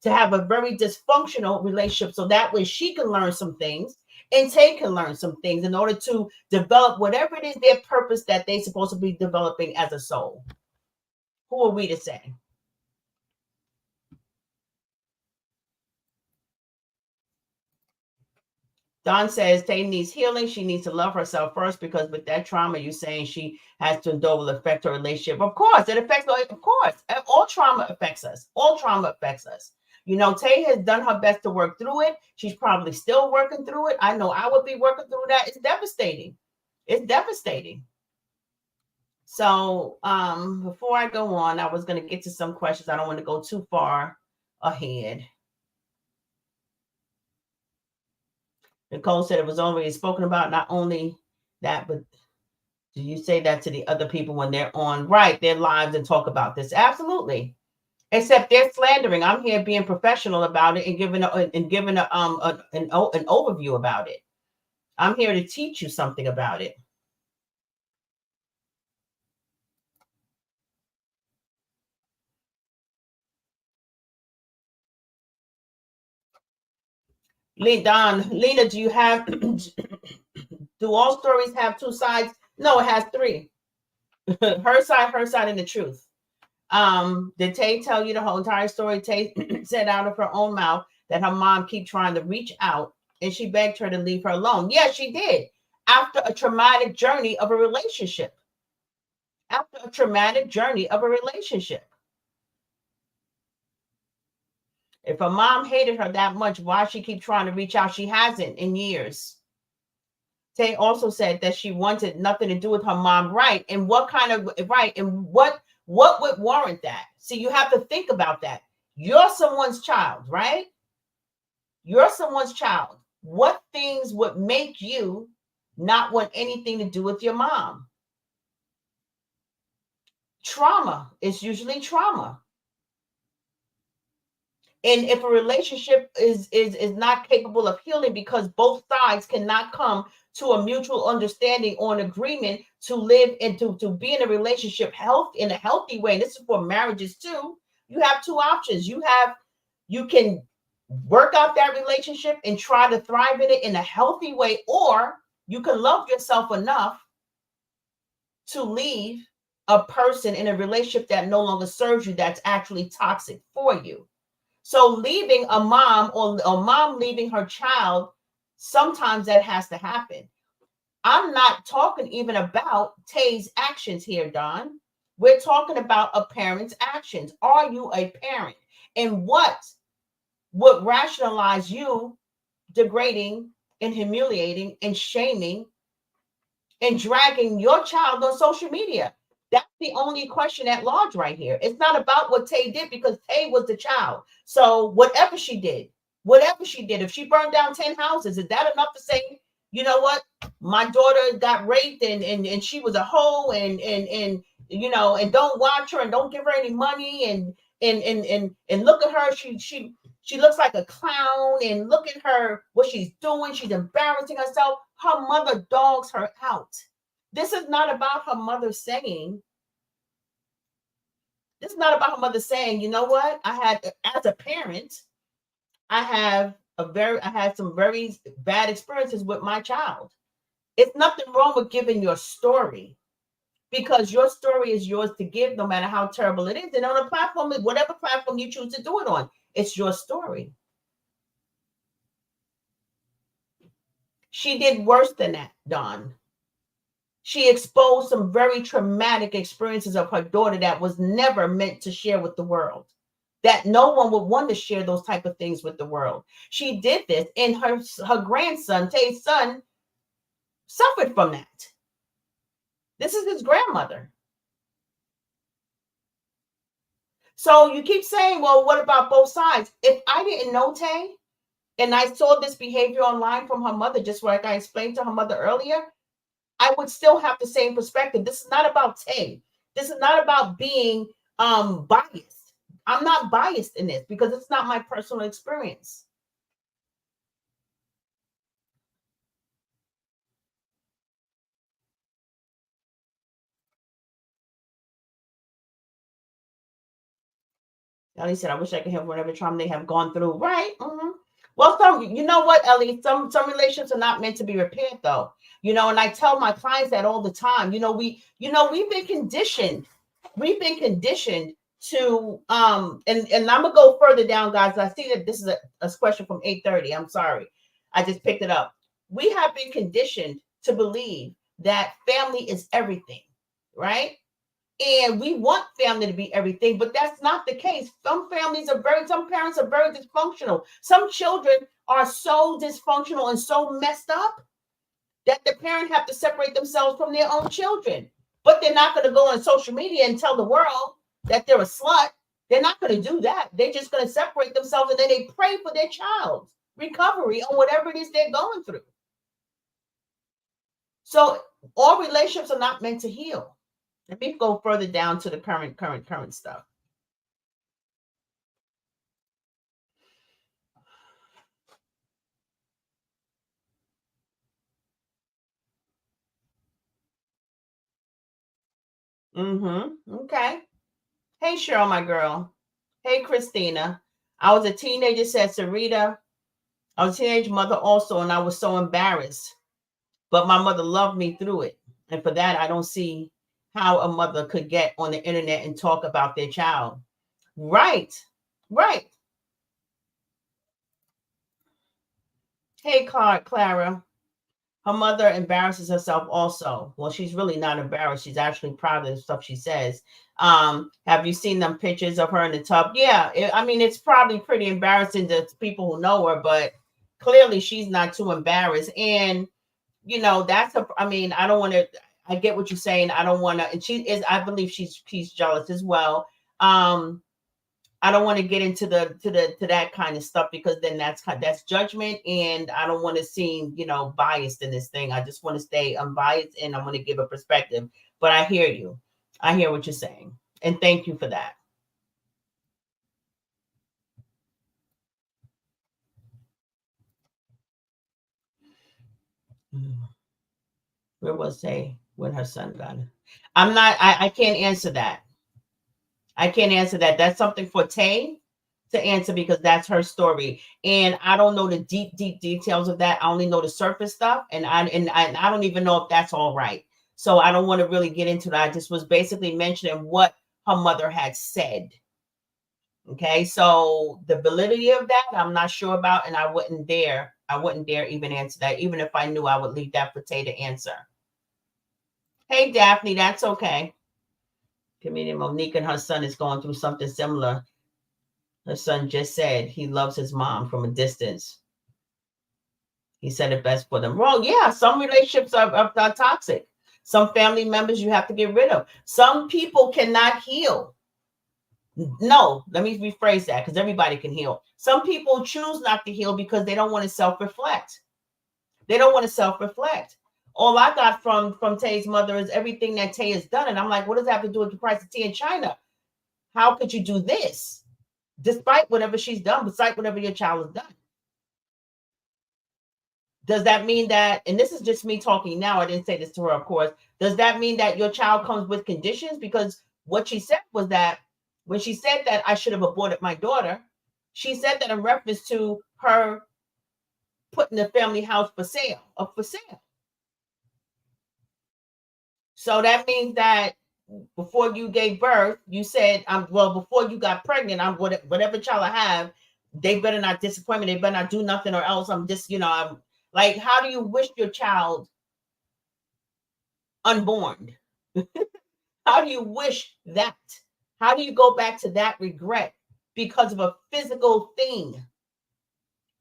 to have a very dysfunctional relationship so that way she can learn some things and Tay can learn some things in order to develop whatever it is their purpose that they're supposed to be developing as a soul. Who are we to say? Don says Tay needs healing. She needs to love herself first because with that trauma, you're saying she has to endure will affect her relationship. Of course, it affects. Of course, all trauma affects us. All trauma affects us. Tay has done her best to work through it. She's probably still working through it. I know I would be working through that. It's devastating. It's devastating. So before I go on, I was going to get to some questions. I don't want to go too far ahead. Nicole said it was already spoken about. Not only that, but do you say that to the other people when they're on their lives and talk about this? Absolutely. Except they're slandering. I'm here being professional about it and giving an overview about it. I'm here to teach you something about it. Lena, do you have? Do all stories have two sides? No, it has three. her side, and the truth. Did Tay tell you the whole entire story? Tay said out of her own mouth that her mom keep trying to reach out and she begged her to leave her alone. Yes, she did. After a traumatic journey of a relationship. If her mom hated her that much, why she keep trying to reach out? She hasn't in years. Tay also said that she wanted nothing to do with her mom. Right. And what kind of right? And what would warrant that? See, you have to think about that. You're someone's child, right? You're someone's child. What things would make you not want anything to do with your mom? Trauma is usually trauma. And if a relationship is not capable of healing because both sides cannot come to a mutual understanding or an agreement to live and to be in a relationship health in a healthy way, and this is for marriages too, you have two options. You can work out that relationship and try to thrive in it in a healthy way, or you can love yourself enough to leave a person in a relationship that no longer serves you, that's actually toxic for you. So leaving a mom, or a mom leaving her child, sometimes that has to happen. I'm not talking even about Tay's actions here, Don. We're talking about a parent's actions. Are you a parent? And what would rationalize you degrading and humiliating and shaming and dragging your child on social media? That's the only question at large right here. It's not about what Tay did, because Tay was the child. So whatever she did, if she burned down 10 houses, is that enough to say, you know what, my daughter got raped and she was a hoe, and and don't watch her and don't give her any money, and look at her, she looks like a clown, and look at her, what she's doing, she's embarrassing herself. Her mother dogs her out. This is not about her mother saying, you know what? As a parent, I had some very bad experiences with my child. It's nothing wrong with giving your story, because your story is yours to give, no matter how terrible it is. And on a platform, whatever platform you choose to do it on, it's your story. She did worse than that, Don. She exposed some very traumatic experiences of her daughter that was never meant to share with the world, that no one would want to share those type of things with the world. She did this, and her grandson, Tay's son, suffered from that. This is his grandmother. So you keep saying, well, what about both sides? If I didn't know Tay and I saw this behavior online from her mother, just like I explained to her mother earlier, I would still have the same perspective. This is not about Tay. This is not about being biased. I'm not biased in this because it's not my personal experience. Ellie said, I wish I could have whatever trauma they have gone through. Right. Mm-hmm. Well, you know what, Ellie, some relationships are not meant to be repaired, though. And I tell my clients that all the time. We've been conditioned. We've been conditioned to and I'm gonna go further down, guys. I see that this is a question from 8:30. I'm sorry. I just picked it up. We have been conditioned to believe that family is everything, right? And we want family to be everything, but that's not the case. Some parents are very dysfunctional. Some children are so dysfunctional and so messed up that the parent have to separate themselves from their own children. But they're not going to go on social media and tell the world that they're a slut. They're not going to do that. They're just going to separate themselves, and then they pray for their child's recovery on whatever it is they're going through. So all relationships are not meant to heal. Let me go further down to the current stuff. Okay. Hey, Cheryl, my girl. Hey, Christina. I was a teenager, said Sarita. I was a teenage mother also, and I was so embarrassed. But my mother loved me through it. And for that, I don't see how a mother could get on the internet and talk about their child. Right. Right. Hey, Clara. Her mother embarrasses herself also. Well, she's really not embarrassed. She's actually proud of the stuff she says. Have you seen them pictures of her in the tub? Yeah. It's probably pretty embarrassing to people who know her, but clearly she's not too embarrassed. And, I don't want to, I get what you're saying. I don't want to, and I believe she's jealous as well. I don't want to get into to that kind of stuff, because then that's judgment, and I don't want to seem biased in this thing. I just want to stay unbiased, and I want to give a perspective. But I hear you. I hear what you're saying. And thank you for that. Where was they when her son got it? I can't answer that. I can't answer that. That's something for Tay to answer because that's her story. And I don't know the deep details of that. I only know the surface stuff. And I don't even know if that's all right. So I don't want to really get into that. I just was basically mentioning what her mother had said. Okay. So the validity of that, I'm not sure about, and I wouldn't dare even answer that. Even if I knew, I would leave that for Tay to answer. Hey, Daphne, that's okay. Comedian Monique and her son is going through something similar. Her son just said he loves his mom from a distance. He said it best for them. Well, yeah, some relationships are toxic. Some family members you have to get rid of. Some people cannot heal. No, let me rephrase that because everybody can heal. Some people choose not to heal because they don't want to self-reflect. They don't want to self-reflect. All I got from Tay's mother is everything that Tay has done. And I'm like, what does that have to do with the price of tea in China? How could you do this? Despite whatever she's done, despite whatever your child has done. Does that mean that, and this is just me talking now, I didn't say this to her, of course, does that mean that your child comes with conditions? Because what she said was that when she said that I should have aborted my daughter, she said that in reference to her putting the family house for sale, up for sale. So that means that before you gave birth, you said, well, before you got pregnant, whatever child I have, they better not disappoint me. They better not do nothing or else I'm just, I'm like, how do you wish your child unborn? How do you wish that? How do you go back to that regret because of a physical thing?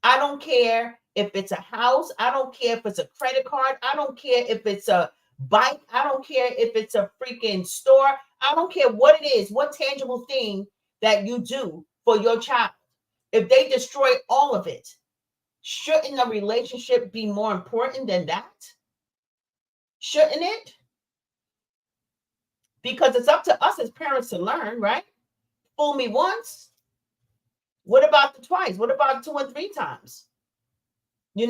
I don't care if it's a house. I don't care if it's a credit card. I don't care if it's a bike. I don't care if it's a freaking store. I don't care what it is, what tangible thing that you do for your child. If they destroy all of it, shouldn't a relationship be more important than that? Shouldn't it? Because it's up to us as parents to learn, right? Fool me once. What about the twice? What about 2 and 3 times? You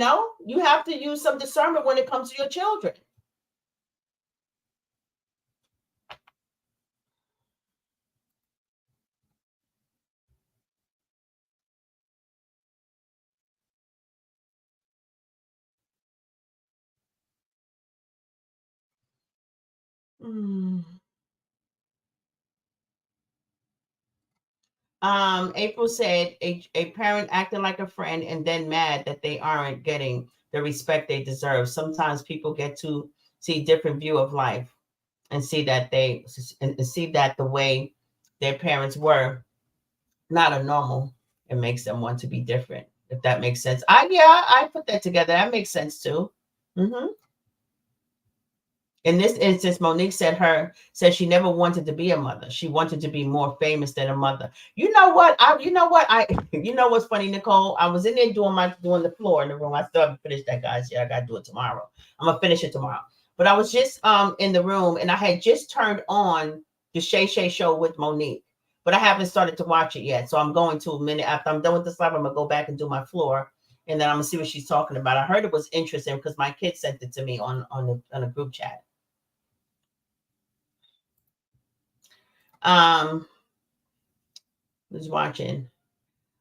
have to use some discernment when it comes to your children. April said a parent acting like a friend and then mad that they aren't getting the respect they deserve. Sometimes people get to see different view of life and see that the way their parents were not a normal. It makes them want to be different. If that makes sense. I put that together. That makes sense too. Mm-hmm. In this instance, Monique said she never wanted to be a mother. She wanted to be more famous than a mother. You know what? You know what's funny, Nicole? I was in there doing the floor in the room. I still haven't finished that, guys. Yeah, I gotta do it tomorrow. I'm gonna finish it tomorrow. But I was just in the room and I had just turned on the Shay Shay show with Monique, but I haven't started to watch it yet. So I'm going to a minute after I'm done with this live. I'm gonna go back and do my floor. And then I'm gonna see what she's talking about. I heard it was interesting because my kid sent it to me on a group chat. Who's watching?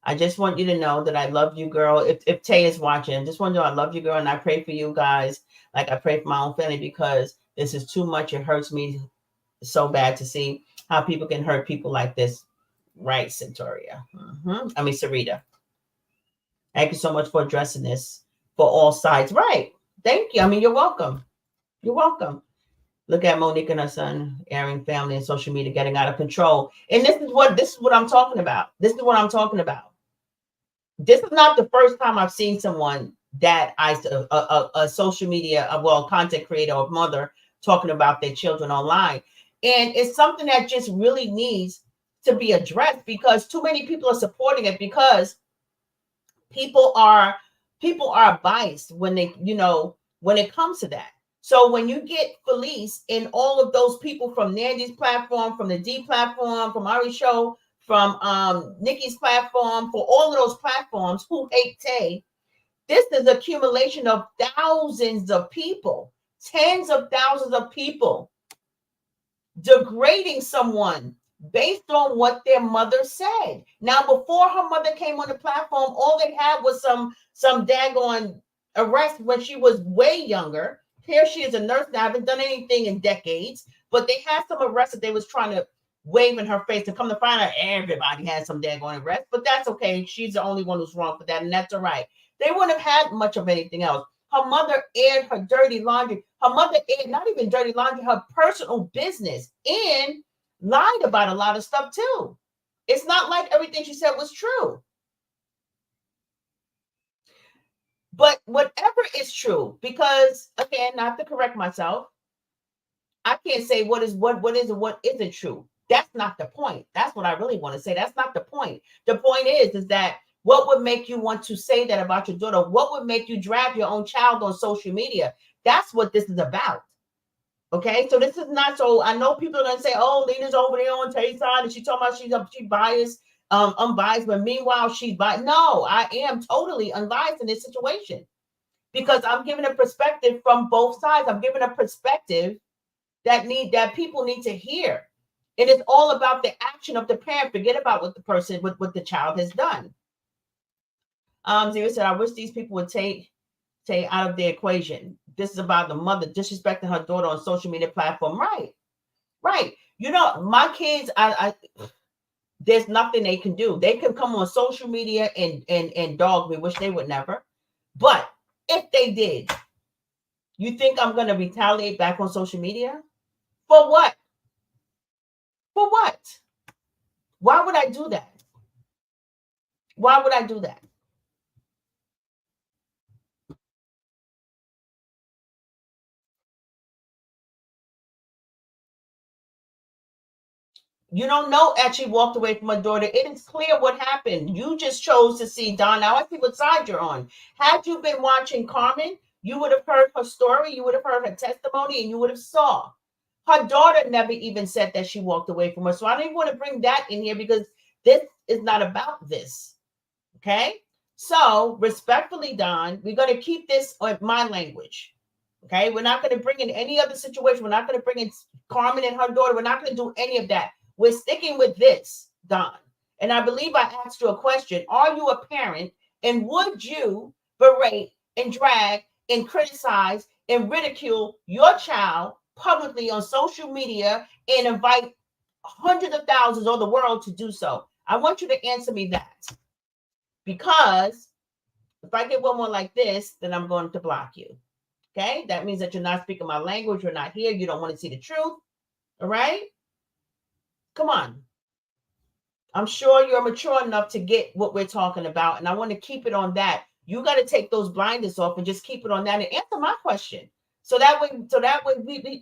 I just want you to know that I love you, girl. If Tay is watching, just want to know I love you, girl, and I pray for you guys like I pray for my own family because this is too much. It hurts me so bad to see how people can hurt people like this. Right, Centauria. Sarita. Thank you so much for addressing this for all sides. Right. Thank you. You're welcome. You're welcome. Look at Monique and her son, airing family and social media getting out of control. And this is what I'm talking about. This is what I'm talking about. This is not the first time I've seen someone that a social media, content creator or mother talking about their children online. And it's something that just really needs to be addressed because too many people are supporting it because people are biased when they, when it comes to that. So when you get Felice and all of those people from Nandy's platform, from the D platform, from Ari's show, from Nikki's platform, for all of those platforms who hate Tay, this is accumulation of thousands of people, tens of thousands of people degrading someone based on what their mother said. Now, before her mother came on the platform, all they had was some daggone arrest when she was way younger. Here she is a nurse now, haven't done anything in decades, but they had some arrests that they was trying to wave in her face, and come to find out everybody had some daggone arrest, but that's okay. She's the only one who's wrong for that, and that's all right. They wouldn't have had much of anything else. Her mother aired her dirty laundry. Her mother aired not even dirty laundry, her personal business, and lied about a lot of stuff too. It's not like everything she said was true. But whatever is true, because again, not to correct myself, I can't say what is and what isn't true. That's not the point. That's what I really want to say. That's not the point. The point is that what would make you want to say that about your daughter? What would make you drag your own child on social media? That's what this is about. Okay, so this is not so. I know people are gonna say, "Oh, Lena's over there on Tay's side, and she talking about she biased, unbiased." But meanwhile, she's biased. No, I am totally unbiased in this situation because I'm giving a perspective from both sides. I'm giving a perspective that people need to hear. It is all about the action of the parent. Forget about what the person, what the child has done. Zero said, "I wish these people would take out of the equation. This is about the mother disrespecting her daughter on social media platform." Right. You know, my kids, I there's nothing they can do. They can come on social media and dog me, which they would never. But if they did, you think I'm going to retaliate back on social media? For what? For what? Why would I do that? Why would I do that? You don't know actually walked away from her daughter. It is clear what happened. You just chose to see Don. Now I see what side you're on. Had you been watching Carmen, you would have heard her story, you would have heard her testimony, and you would have saw. Her daughter never even said that she walked away from her. So I don't even want to bring that in here because this is not about this. Okay. So respectfully, Don, we're going to keep this on my language. Okay. We're not going to bring in any other situation. We're not going to bring in Carmen and her daughter. We're not going to do any of that. We're sticking with this, Don. And I believe I asked you a question. Are you a parent? And would you berate and drag and criticize and ridicule your child publicly on social media and invite hundreds of thousands of the world to do so? I want you to answer me that. Because if I get one more like this, then I'm going to block you. Okay? That means that you're not speaking my language. You're not here. You don't want to see the truth. All right? Come on. I'm sure you're mature enough to get what we're talking about. And I want to keep it on that. You got to take those blinders off and just keep it on that and answer my question. So that way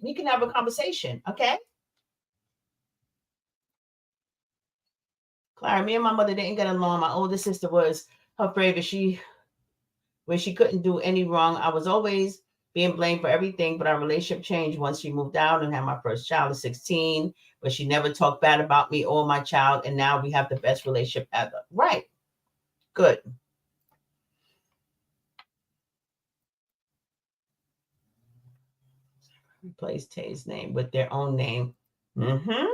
we can have a conversation. Okay? Clara, me and my mother didn't get along. My older sister was her favorite. When she couldn't do any wrong, I was always being blamed for everything, but our relationship changed once she moved out and had my first child at 16, but she never talked bad about me or my child, and now we have the best relationship ever. Right. Good. Replace Tay's name with their own name. Mm-hmm.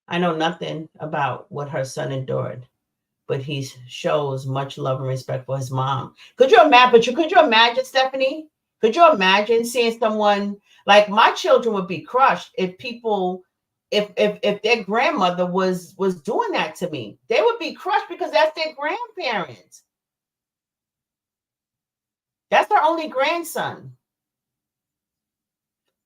I know nothing about what her son endured, but he shows much love and respect for his mom. Could you imagine? Could you imagine, Stephanie? Could you imagine seeing someone like my children would be crushed if people, if their grandmother was doing that to me? They would be crushed because that's their grandparents. That's their only grandson.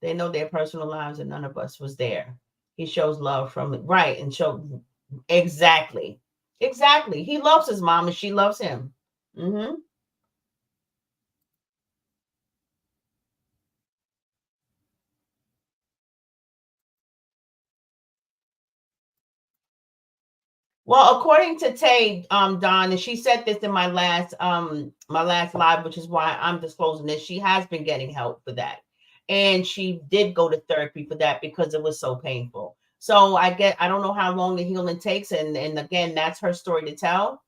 They know their personal lives, and none of us was there. He shows love from right and show exactly. Exactly. He loves his mom and she loves him. Mm-hmm. Well, according to Tay, Don, and she said this in my last live, which is why I'm disclosing this. She has been getting help for that, and she did go to therapy for that because it was so painful. So I don't know how long the healing takes, and again, that's her story to tell.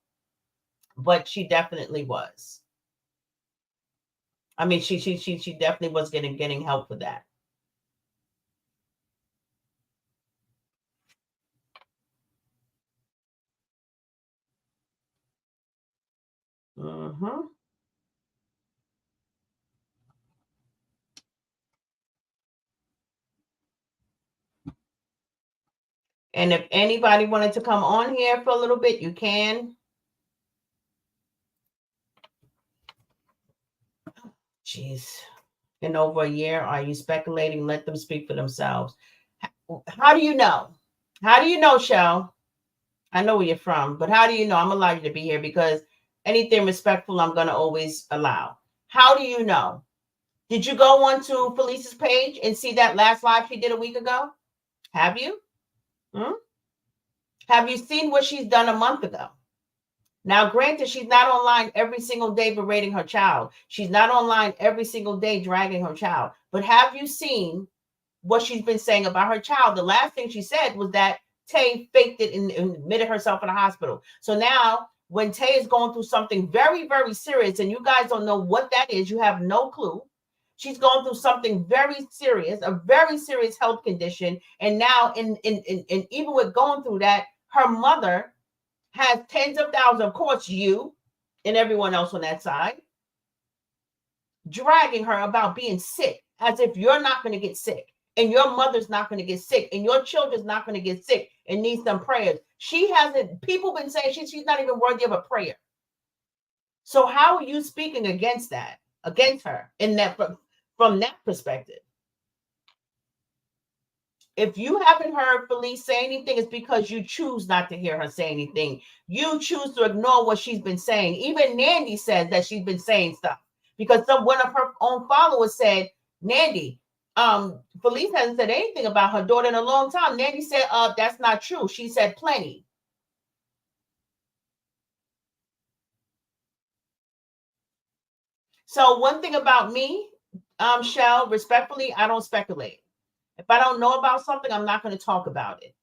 But she definitely was. I mean, she definitely was getting help for that. Hmm. And if anybody wanted to come on here for a little bit, you can. Jeez. In over a year, are you speculating? Let them speak for themselves. How do you know? How do you know, Shell? I know where you're from, but how do you know? I'm allowed you to be here because anything respectful, I'm going to always allow. How do you know? Did you go onto Felice's page and see that last live she did a week ago? Have you? Hmm? Have you seen what she's done a month ago? Now, granted, she's not online every single day berating her child. She's not online every single day dragging her child. But have you seen what she's been saying about her child? The last thing she said was that Tay faked it and admitted herself in the hospital. So now, when Tay is going through something very, very serious, and you guys don't know what that is, you have no clue. She's going through something very serious, a very serious health condition. And now, in even with going through that, her mother has tens of thousands, of course, you and everyone else on that side, dragging her about being sick as if you're not going to get sick and your mother's not going to get sick and your children's not going to get sick and need some prayers. She hasn't, people been saying she's not even worthy of a prayer. So how are you speaking against that, against her in that, from that perspective? If you haven't heard Felice say anything, it's because you choose not to hear her say anything. You choose to ignore what she's been saying. Even Nandy says that she's been saying stuff because one of her own followers said, Nandy, Felice hasn't said anything about her daughter in a long time. Nandy said, that's not true. She said plenty. So one thing about me, Shell, respectfully, I don't speculate. If I don't know about something, I'm not going to talk about it.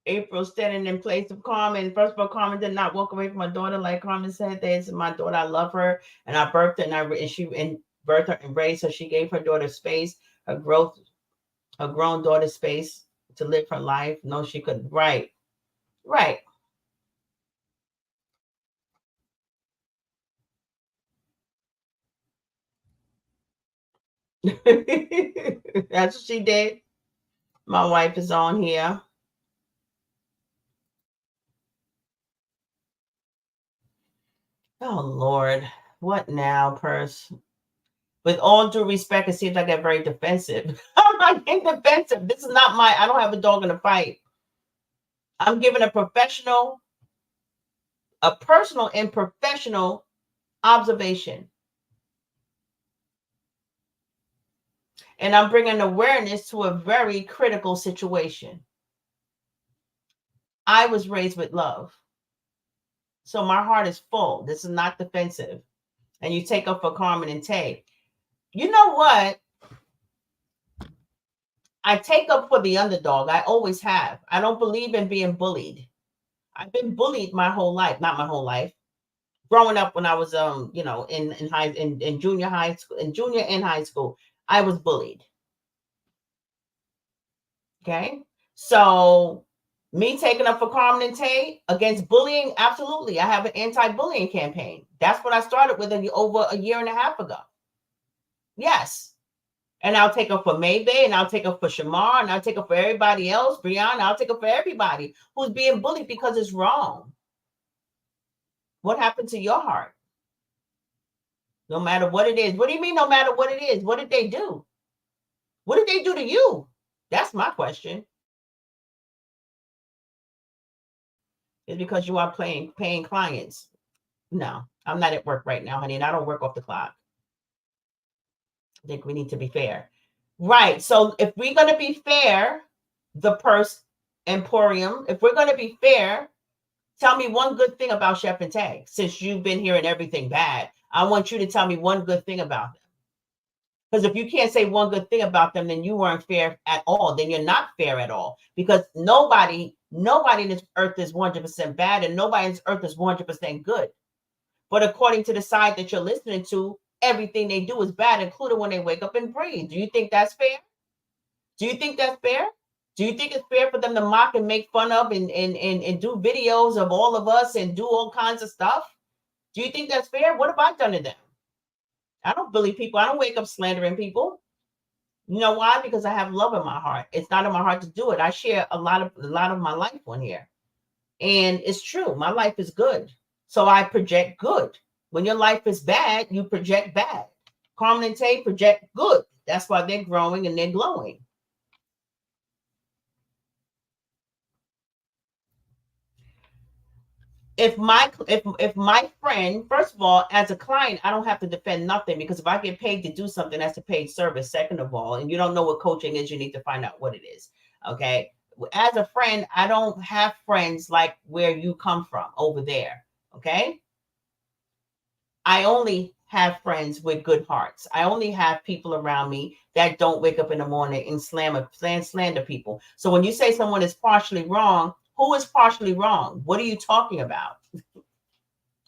April standing in place of Carmen. First of all, Carmen did not walk away from my daughter, like Carmen said. This is my daughter. I love her, and I birthed her, and birthed her and raised her. She gave her daughter space, her growth, her grown daughter space to live her life. No, she couldn't. Right, right. That's what she did. My wife is on here. Oh Lord, what now, Purse? With all due respect, it seems like I get very defensive. I'm not getting defensive. This is not my. I don't have a dog in the fight. I'm giving a personal and professional observation, and I'm bringing awareness to a very critical situation. I was raised with love, so my heart is full. This is not defensive. And you take up for Carmen and Tay. You know what? I take up for the underdog. I always have. I don't believe in being bullied. I've been bullied my whole life, not my whole life. Growing up when I was in junior high school, in junior and high school, I was bullied. Okay. So Me taking up for Carmen and Tay against bullying, absolutely. I have an anti-bullying campaign. That's what I started with over a year and a half ago. Yes. And I'll take up for Maybay, and I'll take up for Shamar, and I'll take up for everybody else. Brianna, I'll take up for everybody who's being bullied because it's wrong. What happened to your heart? No matter what it is. What do you mean, no matter what it is? What did they do? What did they do to you? That's my question. It's because you are paying clients. No, I'm not at work right now, honey, and I don't work off the clock. I think we need to be fair. Right. So if we're going to be fair, the Purse Emporium, if we're going to be fair, tell me one good thing about Chef and Tag. Since you've been hearing everything bad, I want you to tell me one good thing about them. Because if you can't say one good thing about them, then you weren't fair at all. Then you're not fair at all. Because nobody in this earth is 100% bad, and nobody in this earth is 100% good. But according to the side that you're listening to, everything they do is bad, including when they wake up and breathe. Do you think that's fair? Do you think that's fair? Do you think it's fair for them to mock and make fun of and do videos of all of us and do all kinds of stuff? Do you think that's fair? What have I done to them? I don't bully people. I don't wake up slandering people. You know why? Because I have love in my heart. It's not in my heart to do it. I share a lot of my life on here. And it's true. My life is good. So I project good. When your life is bad, you project bad. Carmen and Tay project good. That's why they're growing and they're glowing. If my friend, first of all, as a client, I don't have to defend nothing, because if I get paid to do something, that's a paid service. Second of all, and you don't know what coaching is, you need to find out what it is. Okay. As a friend, I don't have friends like where you come from over there. Okay. I only have friends with good hearts. I only have people around me that don't wake up in the morning and slander people. So when you say someone is partially wrong, who is partially wrong? What are you talking about?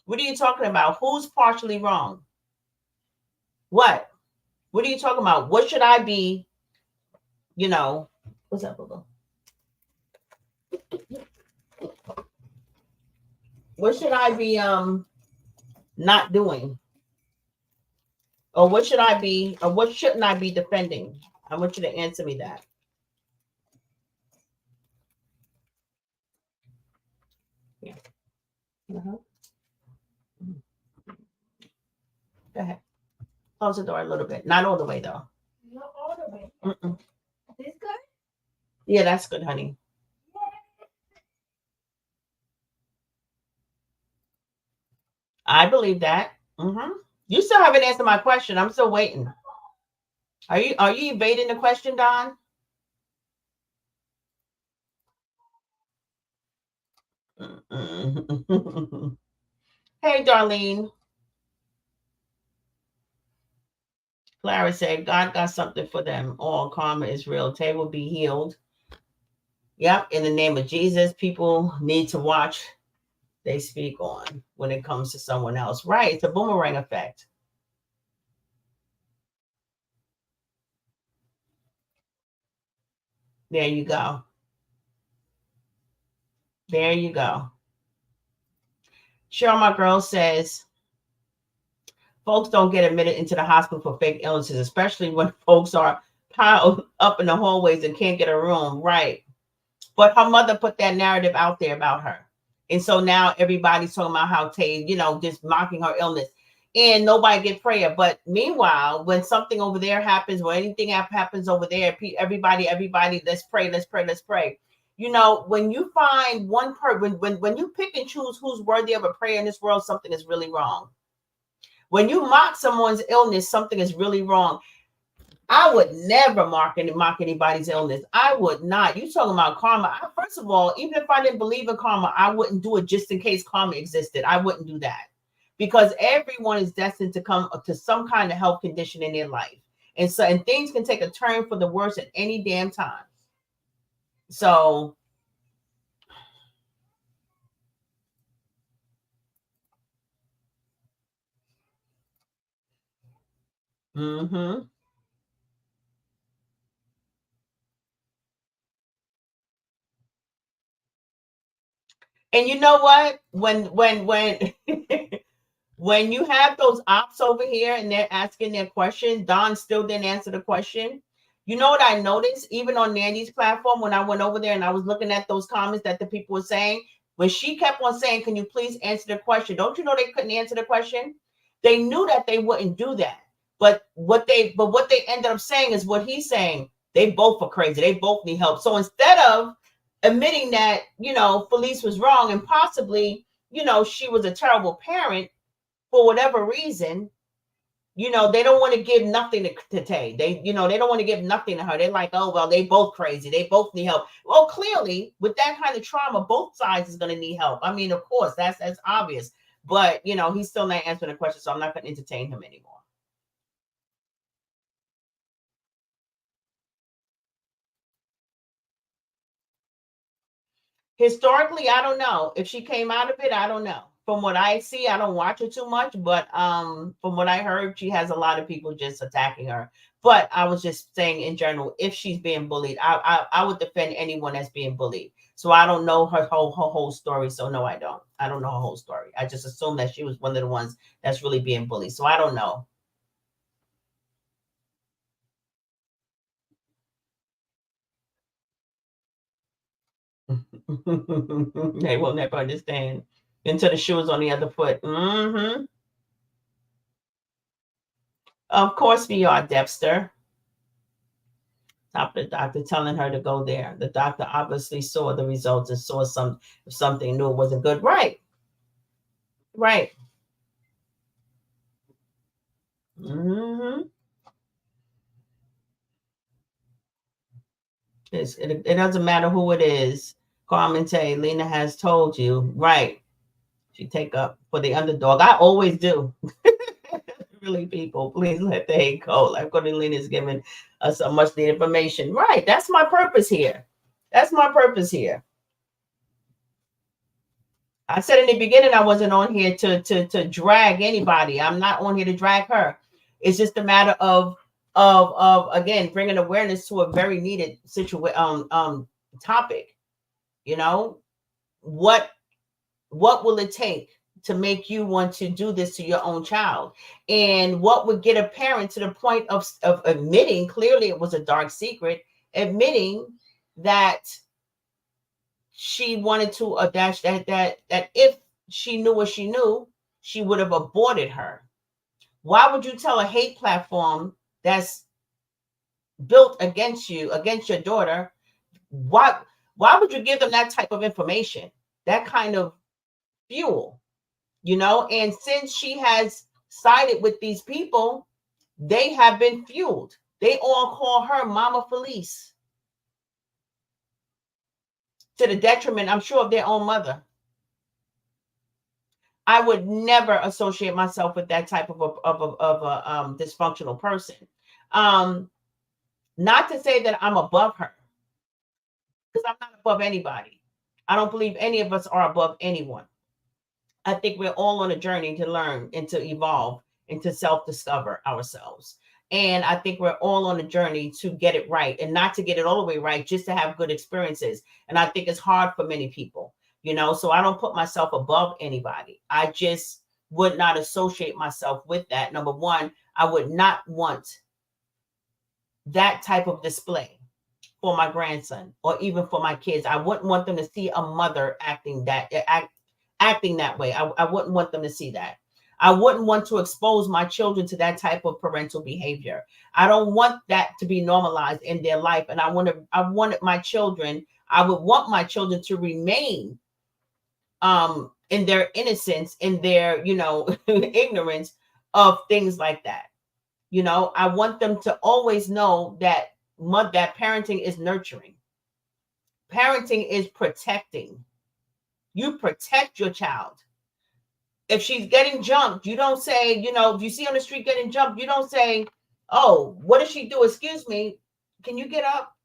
What are you talking about? Who's partially wrong? What? What are you talking about? What should I be, what's up, Bubba? What should I be not doing? Or what should I be, or what shouldn't I be defending? I want you to answer me that. Yeah. Uh-huh. Go ahead. Close the door a little bit. Not all the way, though. Not all the way. Mm-mm. This good? Yeah, that's good, honey. I believe that. You still haven't answered my question. I'm still waiting. Are you evading the question, Don? Hey, Darlene. Clara said, God got something for them. All karma is real. Tay will be healed. Yep. In the name of Jesus, people need to watch they speak on when it comes to someone else. Right. It's a boomerang effect. There you go. There you go. Cheryl, my girl, says, folks don't get admitted into the hospital for fake illnesses, especially when folks are piled up in the hallways and can't get a room. Right. But her mother put that narrative out there about her. And so now everybody's talking about how Tay, just mocking her illness. And nobody get prayer. But meanwhile, when something over there happens, or anything happens over there, everybody, let's pray, let's pray, let's pray. When you find one person, when you pick and choose who's worthy of a prayer in this world, something is really wrong. When you mock someone's illness, something is really wrong. I would never mock anybody's illness. I would not. You talking about karma? First of all, even if I didn't believe in karma, I wouldn't do it just in case karma existed. I wouldn't do that, because everyone is destined to come to some kind of health condition in their life, and things can take a turn for the worse at any damn time. So, mm-hmm. And you know what? When you have those ops over here and they're asking their question, Don still didn't answer the question. You know what I noticed? Even on Nanny's platform, when I went over there and I was looking at those comments that the people were saying, when she kept on saying, "Can you please answer the question?" Don't you know they couldn't answer the question? They knew that they wouldn't do that. But what they ended up saying is what he's saying. They both are crazy. They both need help. So instead of admitting that, Felice was wrong and possibly, she was a terrible parent for whatever reason, they don't want to give nothing to Tay. They don't want to give nothing to her. They're like, oh, well, they both crazy. They both need help. Well, clearly, with that kind of trauma, both sides is going to need help. I mean, of course, that's obvious. But, he's still not answering the question, so I'm not going to entertain him anymore. Historically, I don't know. If she came out of it, I don't know. From what I see, I don't watch her too much, but from what I heard, she has a lot of people just attacking her. But I was just saying in general, if she's being bullied, I would defend anyone that's being bullied. So I don't know her whole story. So no, I don't. I don't know her whole story. I just assume that she was one of the ones that's really being bullied. So I don't know. They will never understand until the shoe is on the other foot. Of course we are, Debster. Stop the doctor telling her to go there. The doctor obviously saw the results and saw something new wasn't good. Right. Right. hmm it doesn't matter who it is. Carmen Tay, Lena has told you. Right. She take up for the underdog. I always do. Really, people, please let the hate go. Like Cordelina is giving us so much needed information. Right. That's my purpose here. That's my purpose here. I said in the beginning I wasn't on here to drag anybody. I'm not on here to drag her. It's just a matter of again bringing awareness to a very needed situation topic. You know what what will it take to make you want to do this to your own child, and what would get a parent to the point of admitting clearly it was a dark secret, admitting that she wanted to dash that if she knew what she knew, she would have aborted her. Why would you tell a hate platform that's built against you, against your daughter? Why would you give them that type of information, that kind of fuel? And since she has sided with these people, they have been fueled. They all call her Mama Felice to the detriment, I'm sure, of their own mother. I would never associate myself with that type of a dysfunctional person. Um, Not to say that I'm above her, because I'm not above anybody. I don't believe any of us are above anyone. I think we're all on a journey to learn and to evolve and to self-discover ourselves. And I think we're all on a journey to get it right, and not to get it all the way right, just to have good experiences. And I think it's hard for many people, so I don't put myself above anybody. I just would not associate myself with that. Number one, I would not want that type of display for my grandson or even for my kids. I wouldn't want them to see a mother acting that way. I wouldn't want them to see that. I wouldn't want to expose my children to that type of parental behavior. I don't want that to be normalized in their life. And I wanted my children, I would want my children to remain in their innocence, in their, ignorance of things like that. I want them to always know that parenting is nurturing. Parenting is protecting. You protect your child. If she's getting jumped, you don't say, if you see on the street getting jumped, you don't say, oh, what does she do? Excuse me, can you get up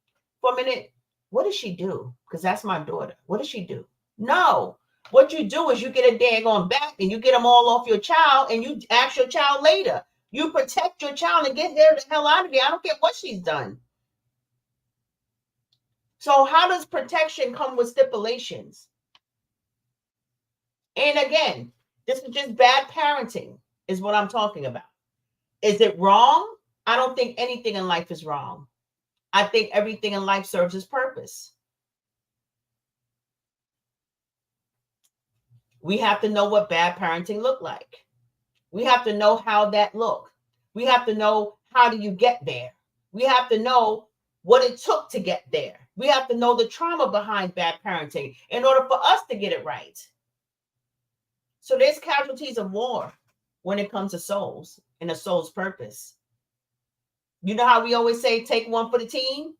for a minute? What does she do? Because that's my daughter. What does she do? No. What you do is you get a daggone back and you get them all off your child and you ask your child later. You protect your child and get her the hell out of there. I don't care what she's done. So how does protection come with stipulations? And again, this is just bad parenting, is what I'm talking about. Is it wrong? I don't think anything in life is wrong. I think everything in life serves its purpose. We have to know what bad parenting look like. We have to know how that look. We have to know how do you get there. We have to know what it took to get there. We have to know the trauma behind bad parenting in order for us to get it right. So there's casualties of war when it comes to souls and a soul's purpose. You know how we always say, take one for the team?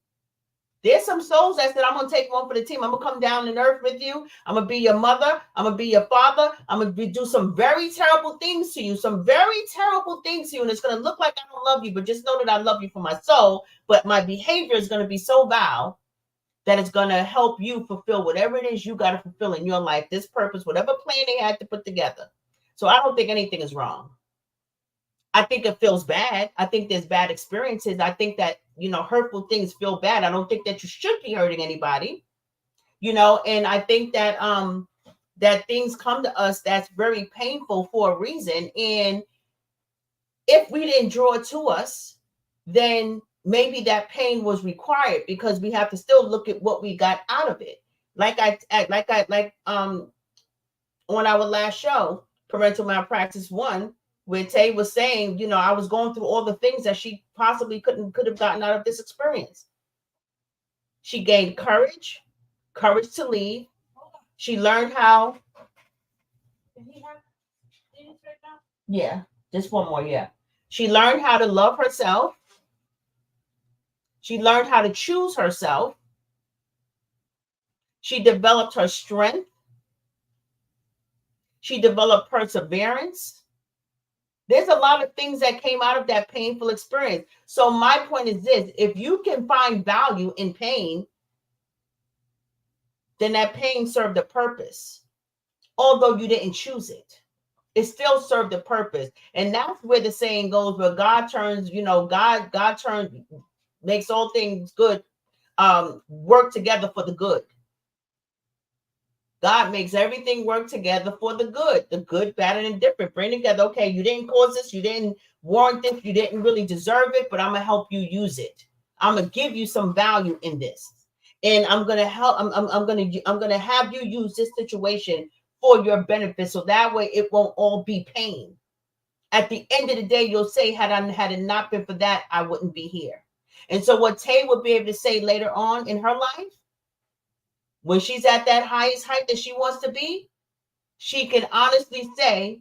There's some souls that said, I'm going to take one for the team. I'm going to come down in earth with you. I'm going to be your mother. I'm going to be your father. I'm going to do some very terrible things to you, some very terrible things to you. And it's going to look like I don't love you, but just know that I love you for my soul. But my behavior is going to be so vile that it's going to help you fulfill whatever it is you got to fulfill in your life, this purpose, whatever plan they had to put together. So I don't think anything is wrong. I think it feels bad. I think there's bad experiences. I think that, hurtful things feel bad. I don't think that you should be hurting anybody, and I think that that things come to us that's very painful for a reason. And if we didn't draw it to us, then maybe that pain was required, because we have to still look at what we got out of it. Like on our last show, Parental Malpractice 1, where Tay was saying, I was going through all the things that she possibly could have gotten out of this experience. She gained courage to leave. She learned how. Yeah, just one more. Yeah. She learned how to love herself. She learned how to choose herself. She developed her strength. She developed perseverance. There's a lot of things that came out of that painful experience. So my point is this: if you can find value in pain, then that pain served a purpose. Although you didn't choose it, it still served a purpose. And that's where the saying goes, where God turns, God turns, makes all things good, work together for the good. God makes everything work together for the good, bad, and indifferent. Bring together, okay, you didn't cause this, you didn't warrant this, you didn't really deserve it, but I'm going to help you use it. I'm going to give you some value in this. And I'm going to help, I'm going to have you use this situation for your benefit. So that way it won't all be pain. At the end of the day, you'll say, had it not been for that, I wouldn't be here. And so what Tay would be able to say later on in her life, when she's at that highest height that she wants to be, she can honestly say,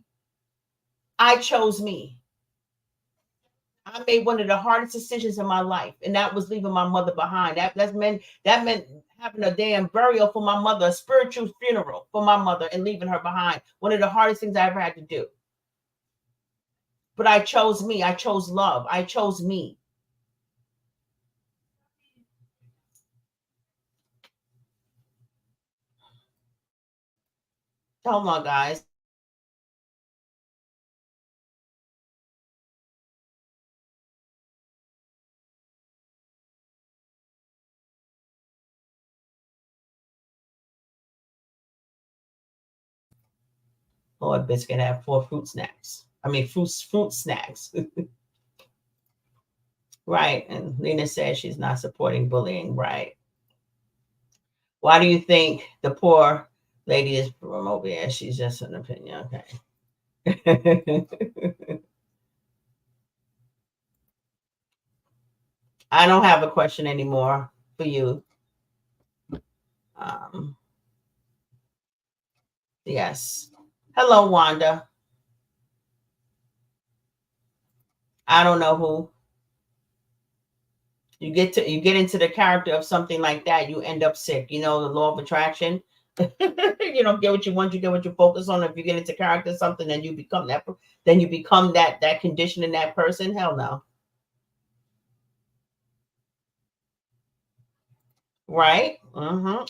I chose me. I made one of the hardest decisions in my life, and that was leaving my mother behind. That meant having a damn burial for my mother, a spiritual funeral for my mother, and leaving her behind. One of the hardest things I ever had to do. But I chose me. I chose love. I chose me. Hold on, guys. Lord Biscuit had 4 fruit snacks. I mean, fruit snacks. Right. And Lena says she's not supporting bullying. Right. Why do you think the poor lady is from over here? She's just an opinion. Okay. I don't have a question anymore for you. Yes. Hello, Wanda. I don't know who. You get into the character of something like that, you end up sick. The law of attraction. You don't get what you want, you get what you focus on. If you get into character something, then you become that. Then you become that condition in that person. Hell no. Right?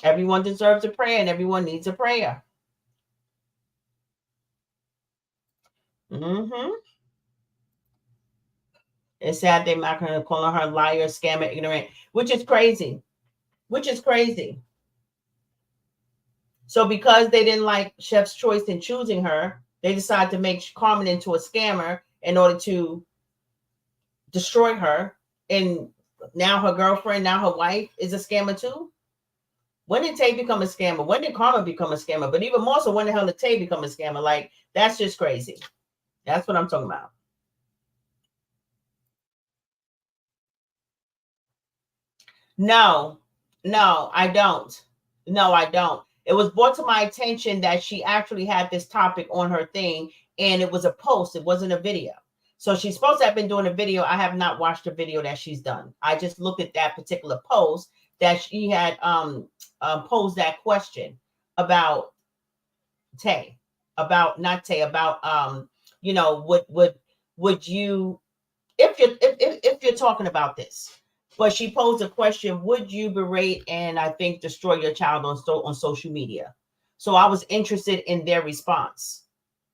Everyone deserves a prayer, and everyone needs a prayer. It's sad they're not going to call her liar, scammer, ignorant, which is crazy. So because they didn't like Chef's choice in choosing her, they decided to make Carmen into a scammer in order to destroy her. And now her girlfriend, now her wife is a scammer too. When did Tay become a scammer? When did Carmen become a scammer? But even more so, when the hell did Tay become a scammer? Like, that's just crazy. That's what I'm talking about. No, no, I don't. No, I don't. It was brought to my attention that she actually had this topic on her thing, and it was a post. It wasn't a video. So she's supposed to have been doing a video. I have not watched the video that she's done. I just looked at that particular post that she had posed that question about Tay, about not Tay, about you know, would you, if you're talking about this, but she posed a question: would you berate and I think destroy your child on social media? So I was interested in their response.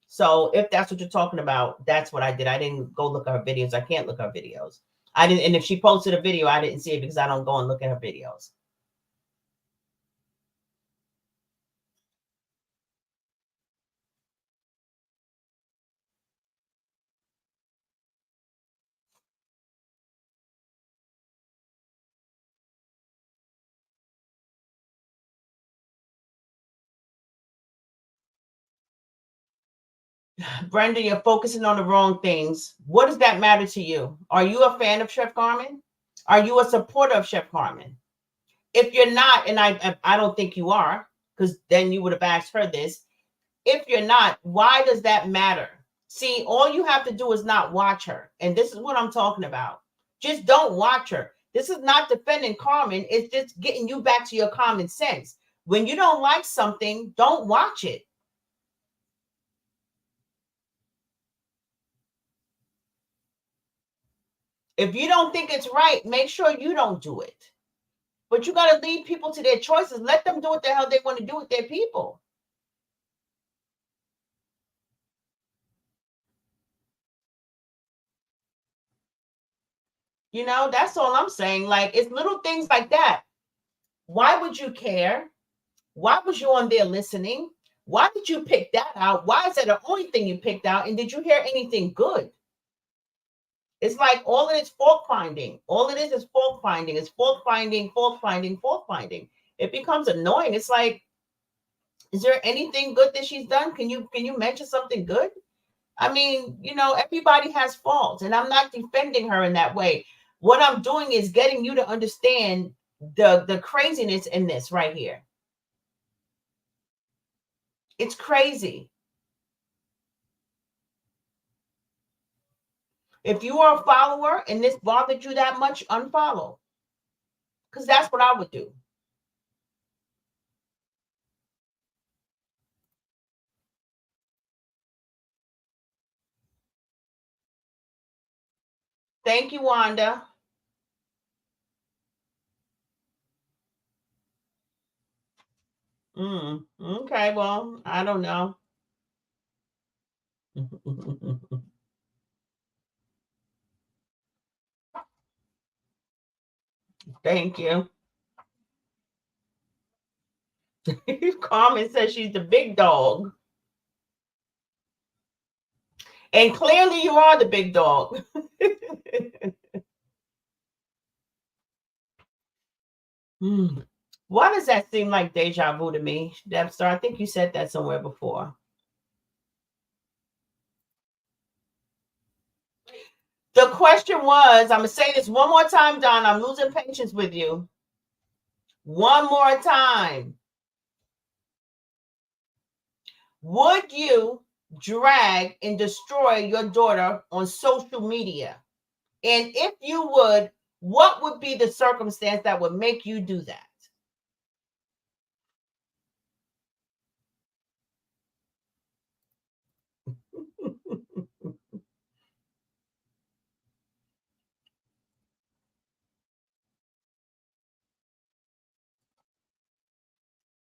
So if that's what you're talking about, that's what I did. I didn't go look at her videos. I can't look at her videos. I didn't, and if she posted a video, I didn't see it because I don't go and look at her videos. Brenda, you're focusing on the wrong things. What does that matter to you? Are you a fan of Chef Carmen? Are you a supporter of Chef Carmen? If you're not, and I don't think you are, because then you would have asked her this. If you're not, why does that matter? See, all you have to do is not watch her. And this is what I'm talking about. Just don't watch her. This is not defending Carmen. It's just getting you back to your common sense. When you don't like something, don't watch it. If you don't think it's right, make sure you don't do it. But you got to leave people to their choices. Let them do what the hell they want to do with their people. You know, that's all I'm saying. Like, it's little things like that. Why would you care? Why was you on there listening? Why did you pick that out? Why is that the only thing you picked out? And did you hear anything good? It's like all it is fault finding. All it is fault finding. It's fault finding, fault finding, fault finding. It becomes annoying. It's like, is there anything good that she's done? Can you mention something good? I mean, you know, everybody has faults, and I'm not defending her in that way. What I'm doing is getting you to understand the craziness in this right here. It's crazy. If you are a follower and this bothered you that much, unfollow. Because that's what I would do. Thank you, Wanda. Okay, well, I don't know. Thank you. Carmen says she's the big dog. And clearly you are the big dog. Why does that seem like deja vu to me, Debster? I think you said that somewhere before. The question was, I'm going to say this one more time, Don. I'm losing patience with you. One more time. Would you drag and destroy your daughter on social media? And if you would, what would be the circumstance that would make you do that?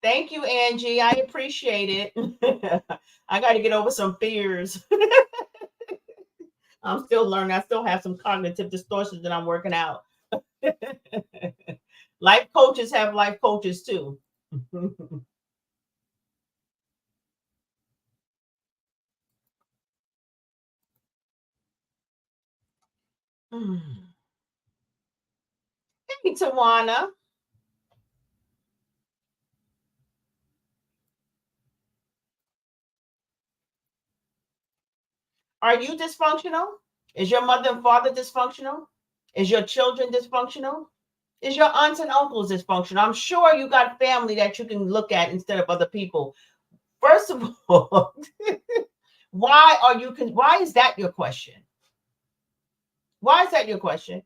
Thank you, Angie. I appreciate it. I got to get over some fears. I'm still learning. I still have some cognitive distortions that I'm working out. Life coaches have life coaches too. Hey, Tawana. Are you dysfunctional? Is your mother and father dysfunctional? Is your children dysfunctional? Is your aunts and uncles dysfunctional? I'm sure you got family that you can look at instead of other people. First of all, why is that your question? Why is that your question?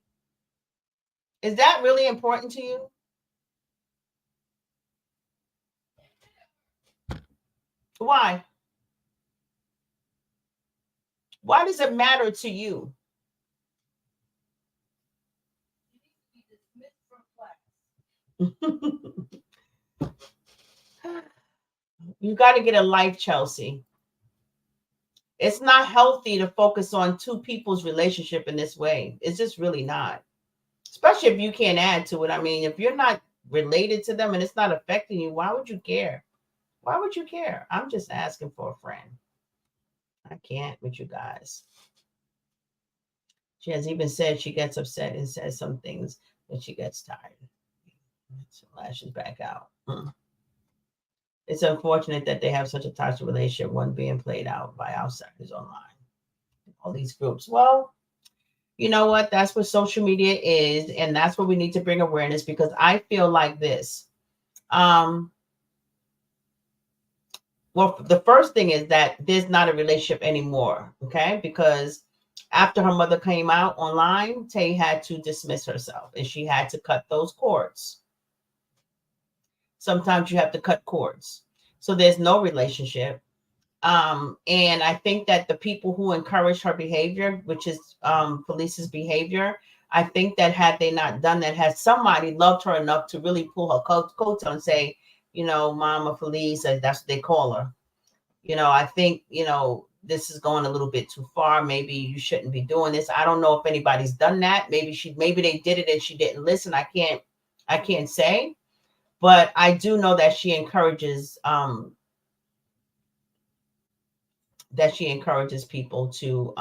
Is that really important to you? Why? Why does it matter to you? You got to get a life, Chelsea. It's not healthy to focus on two people's relationship in this way. It's just really not. Especially if you can't add to it. I mean, if you're not related to them and it's not affecting you, why would you care? Why would you care? I'm just asking for a friend. I can't with you guys. She has even said she gets upset and says some things when she gets tired. So lashes back out. It's unfortunate that they have such a toxic relationship, one being played out by outsiders online. All these groups. Well, you know what? That's what social media is, and that's what we need to bring awareness, because I feel like this. Well, the first thing is that there's not a relationship anymore, okay? Because after her mother came out online, Tay had to dismiss herself, and she had to cut those cords. Sometimes you have to cut cords. So there's no relationship. And I think that the people who encourage her behavior, which is Felice's behavior, I think that had they not done that, had somebody loved her enough to really pull her coat and say, Mama Felice, that's what they call her. I think, this is going a little bit too far. Maybe you shouldn't be doing this. I don't know if anybody's done that. Maybe they did it and she didn't listen. I can't say, but I do know that she encourages people to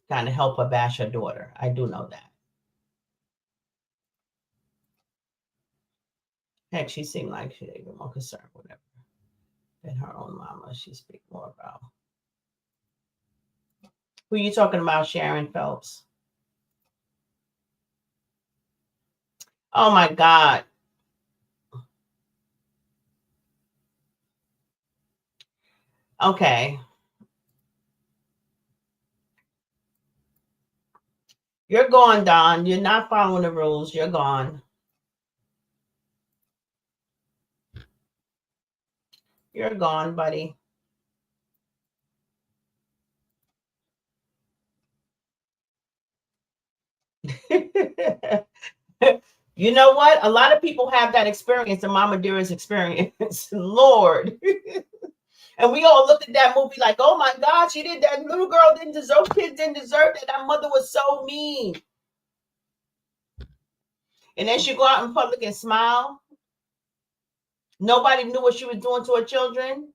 kind of help her bash her daughter. I do know that. Heck, she seemed like she's even more concerned, whatever, than her own mama. She speak more about. Who are you talking about, Sharon Phelps? Oh my God. Okay. You're gone, Don. You're not following the rules. You're gone. You're gone, buddy. You know what? A lot of people have that experience, the Mama Dearest experience. Lord. And we all looked at that movie like, oh my God, she did that. Little girl didn't deserve, kids didn't deserve that. That mother was so mean. And then she go out in public and smile. Nobody knew what she was doing to her children.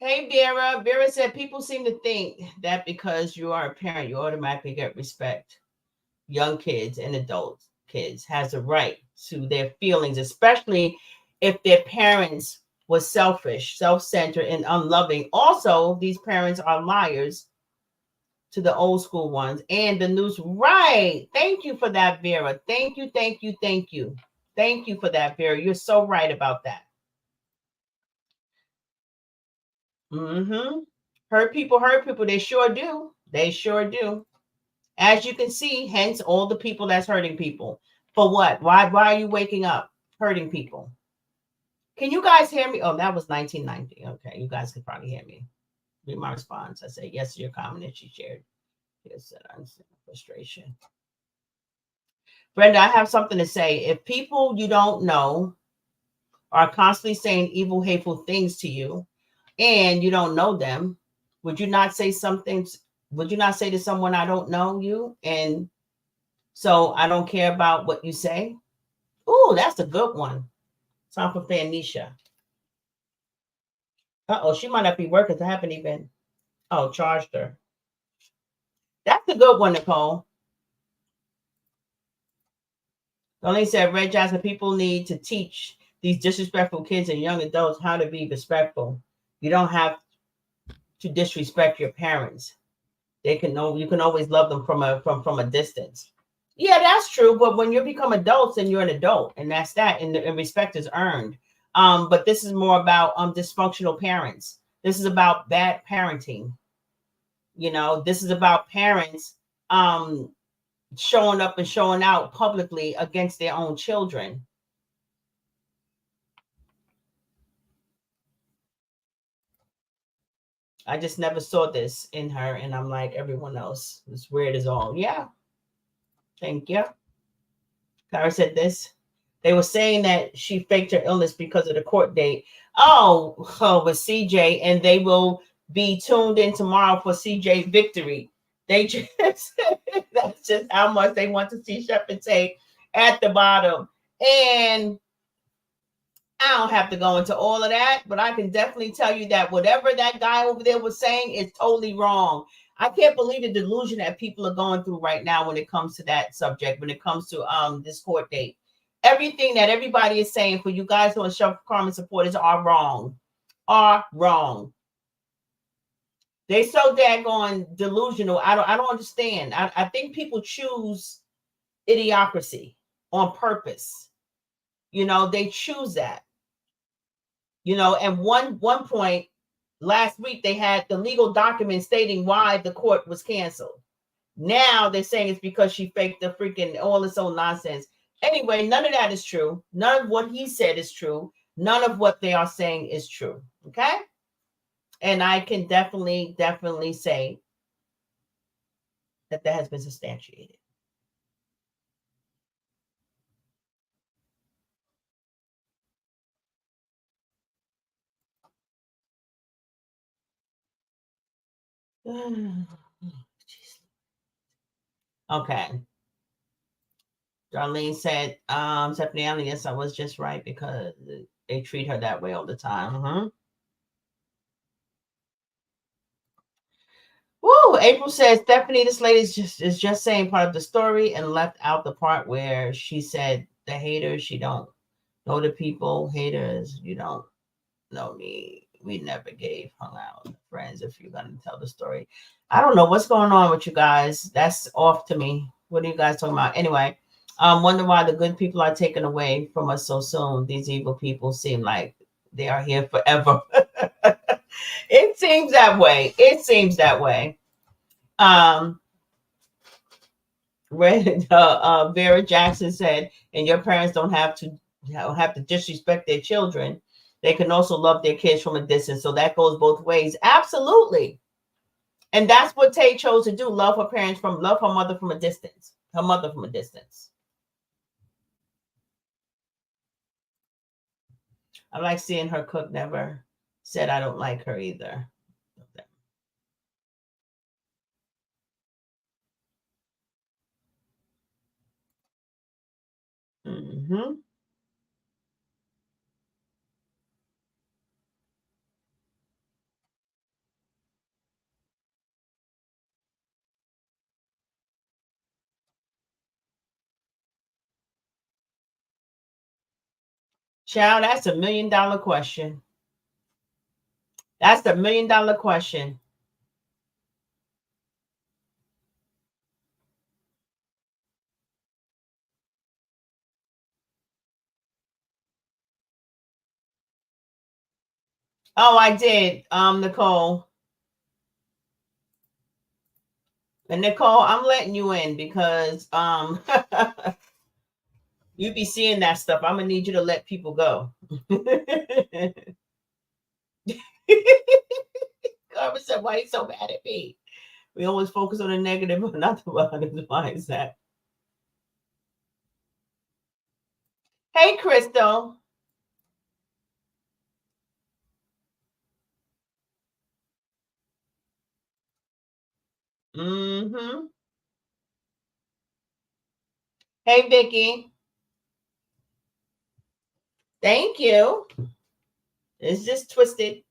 Hey, Vera. Vera said people seem to think that because you are a parent, you automatically get respect. Young kids and adult kids has a right to their feelings, especially if their parents was selfish, self-centered, and unloving. Also, these parents are liars to the old school ones and the news. Right. Thank you for that, Vera. Thank you, thank you, thank you. Thank you for that, Vera. You're so right about that. Mm-hmm. Hurt people, hurt people. They sure do. They sure do. As you can see, hence all the people that's hurting people. For what? Why are you waking up hurting people? Can you guys hear me? Oh, that was 1990. Okay, you guys can probably hear me. Read my response. I say yes to your comment that she shared. Yes, I understand frustration. Brenda, I have something to say. If people you don't know are constantly saying evil, hateful things to you, and you don't know them, would you not say something? Would you not say to someone, I don't know you, and so I don't care about what you say? Ooh, that's a good one. Time for Fanisha. Uh-oh, she might not be working. I haven't even, charged her. That's a good one, Nicole. Only said, Red Jasmine, people need to teach these disrespectful kids and young adults how to be respectful. You don't have to disrespect your parents. They can know you can always love them from a distance. Yeah, that's true. But when you become adults, then you're an adult, and that's that, and respect is earned. But this is more about dysfunctional parents. This is about bad parenting. This is about parents showing up and showing out publicly against their own children. I just never saw this in her, and I'm like everyone else. It's weird as all. Yeah, thank you. Kara said this. They were saying that she faked her illness because of the court date. With CJ, and they will be tuned in tomorrow for CJ victory. They just that's just how much they want to see Shepherd Tate at the bottom. And I don't have to go into all of that, but I can definitely tell you that whatever that guy over there was saying is totally wrong. I can't believe the delusion that people are going through right now when it comes to that subject, when it comes to this court date. Everything that everybody is saying for you guys who are Chef Carmen supporters are wrong. Are wrong. They so daggone delusional. I don't understand. I think people choose idiocracy on purpose. They choose that. And one point last week they had the legal document stating why the court was canceled. Now they're saying it's because she faked the freaking all this old nonsense. Anyway, none of that is true. None of what he said is true. None of what they are saying is true. Okay. And I can definitely say that has been substantiated. Okay. Darlene said, Stephanie Allen, yes, I was just right because they treat her that way all the time. Mm-hmm. Woo! April says, Stephanie, this lady is just saying part of the story and left out the part where she said the haters, she don't know the people. Haters, you don't know me. We never hung out friends if you're gonna tell the story. I don't know what's going on with you guys. That's off to me. What are you guys talking about? Anyway, wonder why the good people are taken away from us so soon. These evil people seem like they are here forever. It seems that way. It seems that way. Vera Jackson said, and your parents don't have to disrespect their children. They can also love their kids from a distance. So that goes both ways. Absolutely. And that's what Tay chose to do. Love her mother from a distance. Her mother from a distance. I like seeing her cook. Never said I don't like her either. Mm-hmm. Child, that's $1 million question. That's the $1 million question. Oh, I did, Nicole. And Nicole, I'm letting you in because you be seeing that stuff. I'm gonna need you to let people go. Carmen said, "Why are you so mad at me? We always focus on the negative, but not the positive. Why is that?" Hey, Crystal. Mm-hmm. Hey, Vicky. Thank you. It's just twisted.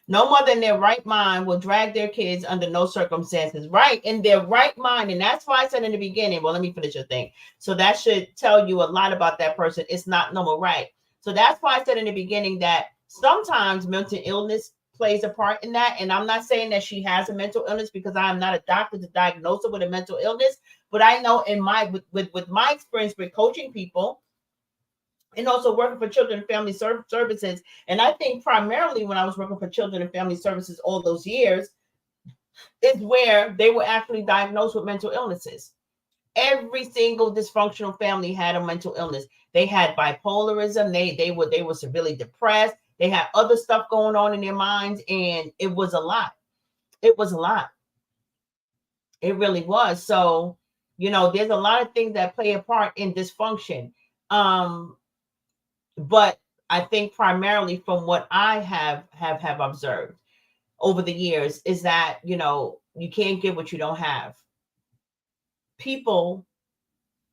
No mother in their right mind will drag their kids under no circumstances. Right, in their right mind. And that's why I said in the beginning, well, let me finish your thing. So that should tell you a lot about that person. It's not normal, right? So that's why I said in the beginning that sometimes mental illness plays a part in that. And I'm not saying that she has a mental illness, because I am not a doctor to diagnose her with a mental illness. But I know in my with my experience with coaching people, and also working for children and family services. And I think primarily when I was working for children and family services all those years is where they were actually diagnosed with mental illnesses. Every single dysfunctional family had a mental illness. They had bipolarism. They were severely depressed. They had other stuff going on in their minds, and it was a lot. It was a lot. It really was. So, there's a lot of things that play a part in dysfunction. But I think primarily from what I have observed over the years is that, you can't give what you don't have. People,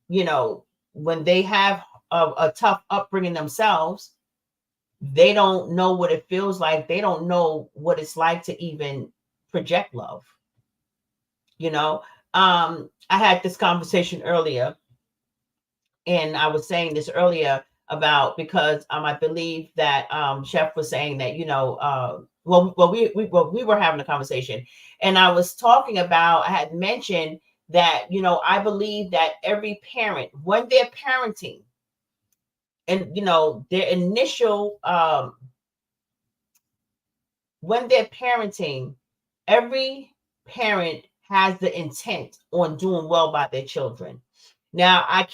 when they have a tough upbringing themselves, they don't know what it feels like. They don't know what it's like to even project love. I had this conversation earlier, and I was saying this earlier about, because I believe that Chef was saying that, we were having a conversation, and I was talking about, I had mentioned that, I believe that every parent, when they're parenting, and their initial when they're parenting, every parent has the intent on doing well by their children. Now, I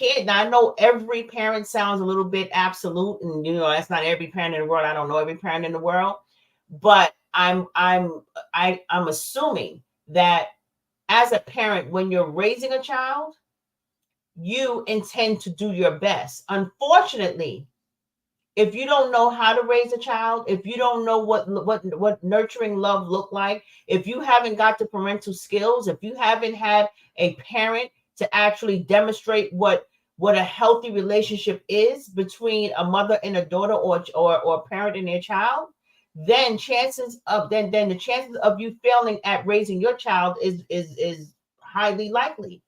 know every parent sounds a little bit absolute, and that's not every parent in the world. I don't know every parent in the world, but I'm assuming that as a parent, when you're raising a child, you intend to do your best. Unfortunately, if you don't know how to raise a child, if you don't know what nurturing love look like, if you haven't got the parental skills, if you haven't had a parent to actually demonstrate what a healthy relationship is between a mother and a daughter, or a parent and their child, then the chances of you failing at raising your child is highly likely.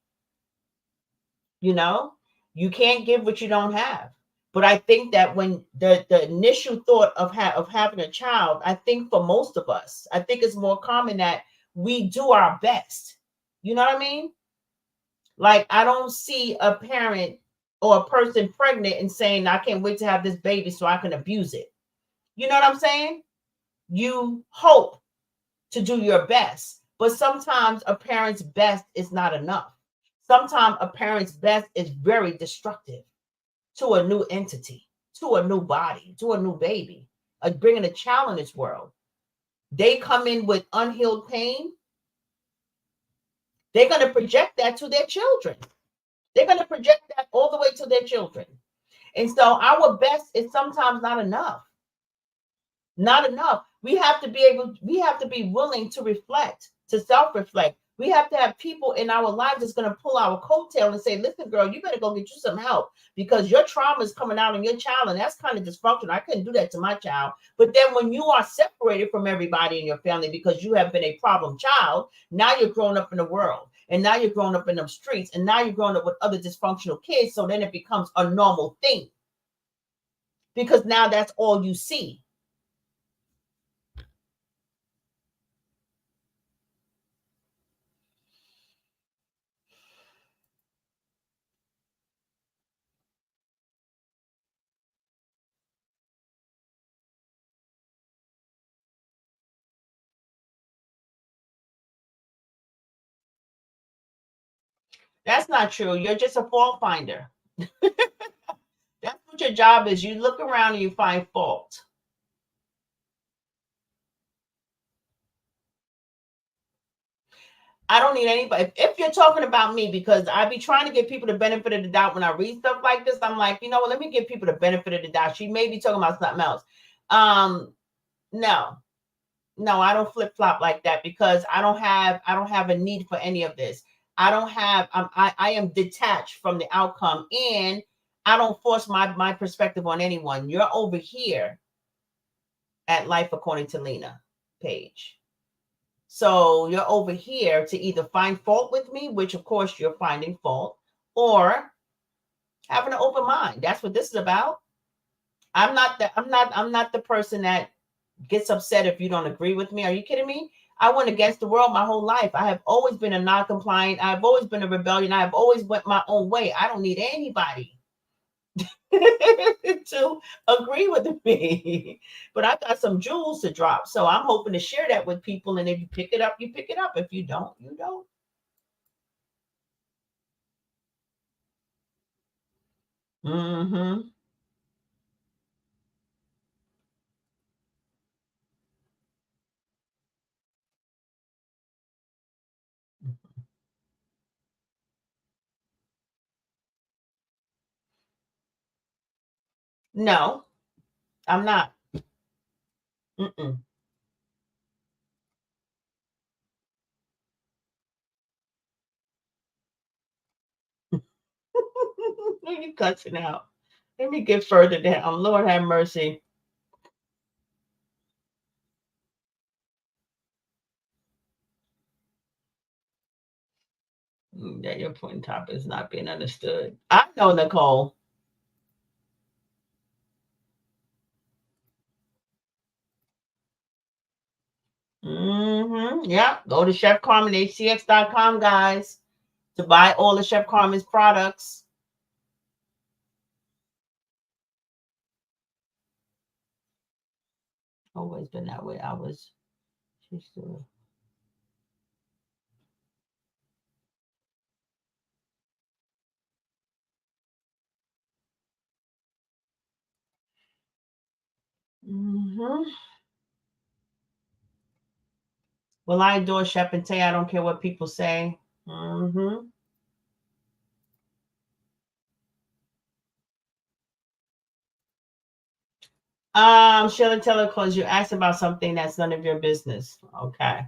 You can't give what you don't have. But I think that when the initial thought of having a child, I think for most of us, I think it's more common that we do our best. You know what I mean? Like, I don't see a parent or a person pregnant and saying, I can't wait to have this baby so I can abuse it. You know what I'm saying? You hope to do your best, but sometimes a parent's best is not enough. Sometimes a parent's best is very destructive to a new entity, to a new body, to a new baby, bringing a child in this world. They come in with unhealed pain. They're going to project that to their children. They're going to project that all the way to their children. And so our best is sometimes not enough. Not enough. We have to be willing to reflect, to self-reflect. We have to have people in our lives that's going to pull our coattail and say, listen, girl, you better go get you some help, because your trauma is coming out on your child, and that's kind of dysfunctional. I couldn't do that to my child. But then when you are separated from everybody in your family because you have been a problem child, now you're growing up in the world, and now you're growing up in them streets, and now you're growing up with other dysfunctional kids. So then it becomes a normal thing, because now that's all you see. That's not true. You're just a fault finder. That's what your job is. You look around and you find fault. I don't need anybody. If you're talking about me, because I be trying to give people the benefit of the doubt when I read stuff like this, I'm like, you know what? Let me give people the benefit of the doubt. She may be talking about something else. No, I don't flip flop like that, because I don't have a need for any of this. I don't have. I am detached from the outcome, and I don't force my perspective on anyone. You're over here at Life According to Lena page. So you're over here to either find fault with me, which of course you're finding fault, or having an open mind. That's what this is about. I'm not the person that gets upset if you don't agree with me. Are you kidding me? I went against the world my whole life. I have always been a non-compliant. I've always been a rebellion. I've always went my own way. I don't need anybody to agree with me. But I got some jewels to drop. So I'm hoping to share that with people. And if you pick it up, you pick it up. If you don't, you don't. Mm-hmm. No, I'm not. Mm-mm. You cussing out. Let me get further down. Lord have mercy. That your point top is not being understood. I know, Nicole. Yeah. Go to Chef Carmen, HCX.com, guys, to buy all of Chef Carmen's products. Always been that way. She's still. Well, I adore Chef and Tay. I don't care what people say. Sheila Taylor calls you asked about something that's none of your business. Okay.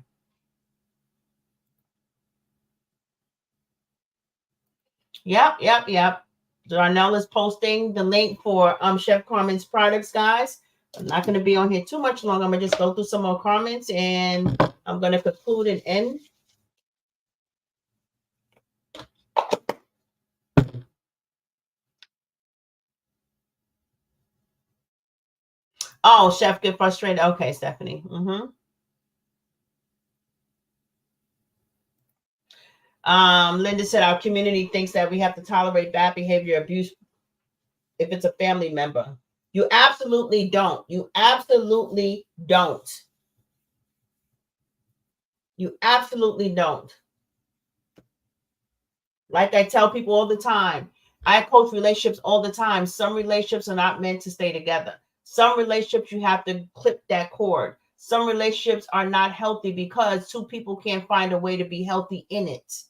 Yep. Darnell is posting the link for Chef Carmen's products, guys. I'm not going to be on here too much longer. I'm going to just go through some more comments and I'm going to conclude and end. Oh, Chef get frustrated. Okay, Stephanie. Linda said our community thinks that we have to tolerate bad behavior, abuse if it's a family member. You absolutely don't. You absolutely don't. You absolutely don't. Like I tell people all the time, I coach relationships all the time. Some relationships are not meant to stay together. Some relationships you have to clip that cord. Some relationships are not healthy because two people can't find a way to be healthy in it.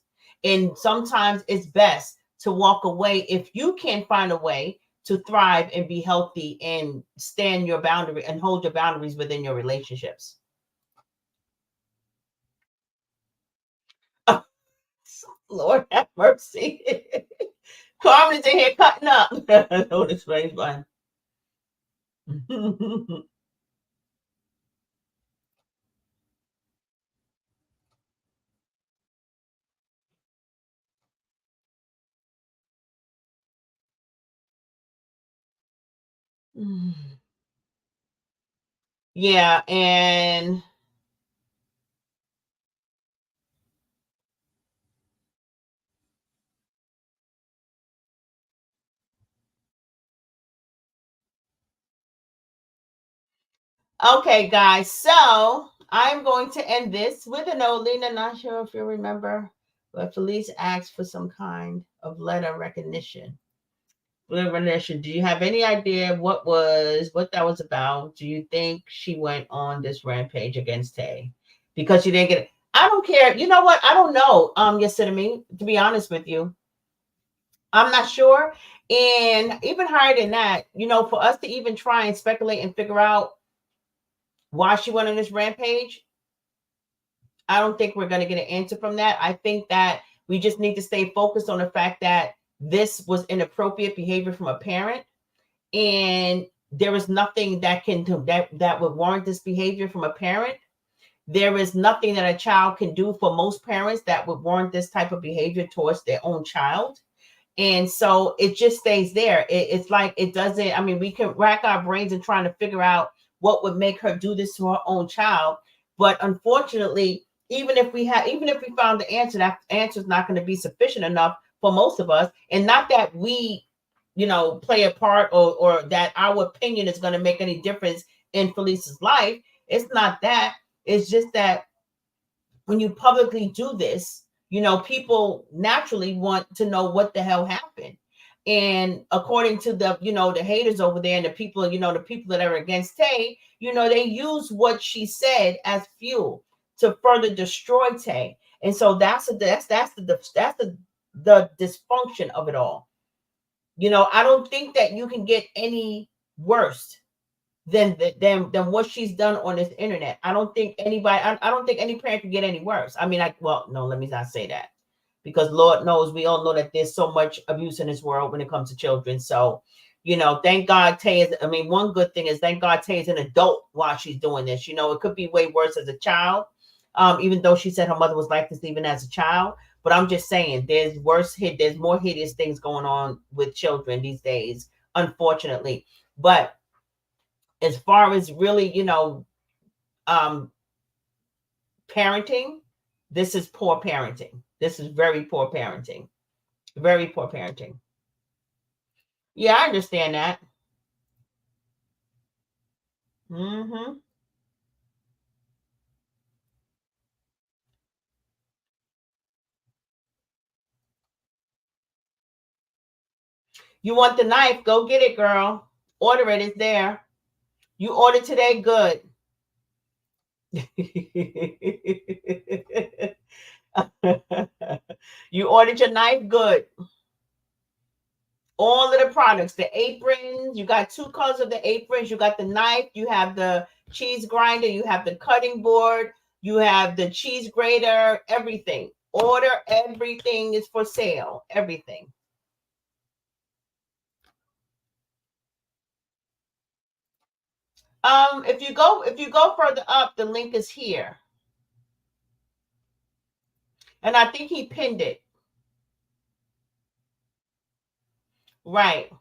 And sometimes it's best to walk away if you can't find a way to thrive and be healthy and stand your boundary and hold your boundaries within your relationships. Lord have mercy. Carmen's in here cutting up. Oh, this rain's fun. Yeah, and okay, guys. So I'm going to end this with a note. Lena, not sure if you remember, but Felice asked for some kind of letter recognition. Do you have any idea what that was about? Do you think she went on this rampage against Tay because she didn't get it? I don't care. You know what? I don't know. Yesterday, to be honest with you, I'm not sure. And even higher than that, for us to even try and speculate and figure out why she went on this rampage, I don't think we're going to get an answer from that. I think that we just need to stay focused on the fact that this was inappropriate behavior from a parent, and there is nothing that can do that would warrant this behavior from a parent. There is nothing that a child can do for most parents that would warrant this type of behavior towards their own child. And so it just stays there. It's like it doesn't. I mean, we can rack our brains and trying to figure out what would make her do this to her own child. But unfortunately, even if we found the answer, that answer is not going to be sufficient enough for most of us. And not that we, play a part, or that our opinion is going to make any difference in Felice's life. It's not that. It's just that when you publicly do this, people naturally want to know what the hell happened. And according to the haters over there, and the people that are against Tay, they use what she said as fuel to further destroy Tay. And so that's the dysfunction of it all. I don't think that you can get any worse than what she's done on this internet. I don't think anybody. I don't think any parent can get any worse. I mean, well, no, let me not say that, because Lord knows we all know that there's so much abuse in this world when it comes to children. So, thank God Tay is. I mean, one good thing is thank God Tay is an adult while she's doing this. It could be way worse as a child. Even though she said her mother was like this even as a child. But I'm just saying, there's more hideous things going on with children these days, unfortunately. But as far as really, um, parenting, this is poor parenting. This is very poor parenting. Very poor parenting. Yeah, I understand that. Hmm. You want the knife? Go get it, girl. Order it. It's there. You ordered today. Good. You ordered your knife. Good. All of the products, the aprons, you got two colors of the aprons, you got the knife, you have the cheese grinder, you have the cutting board, you have the cheese grater, everything. Order everything is for sale. Everything. If you go further up, the link is here. And I think he pinned it. Right.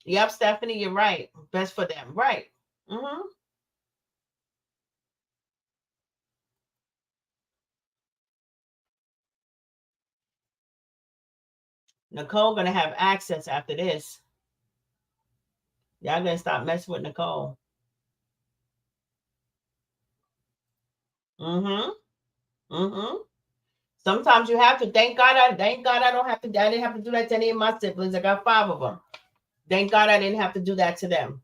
Yep, Stephanie, you're right. Best for them. Right. Mm-hmm. Nicole gonna have access after this. Y'all gonna stop messing with Nicole. Mm-hmm. Mm-hmm. Sometimes you have to. Thank God I don't have to. I didn't have to do that to any of my siblings. I got 5 of them. Thank God I didn't have to do that to them.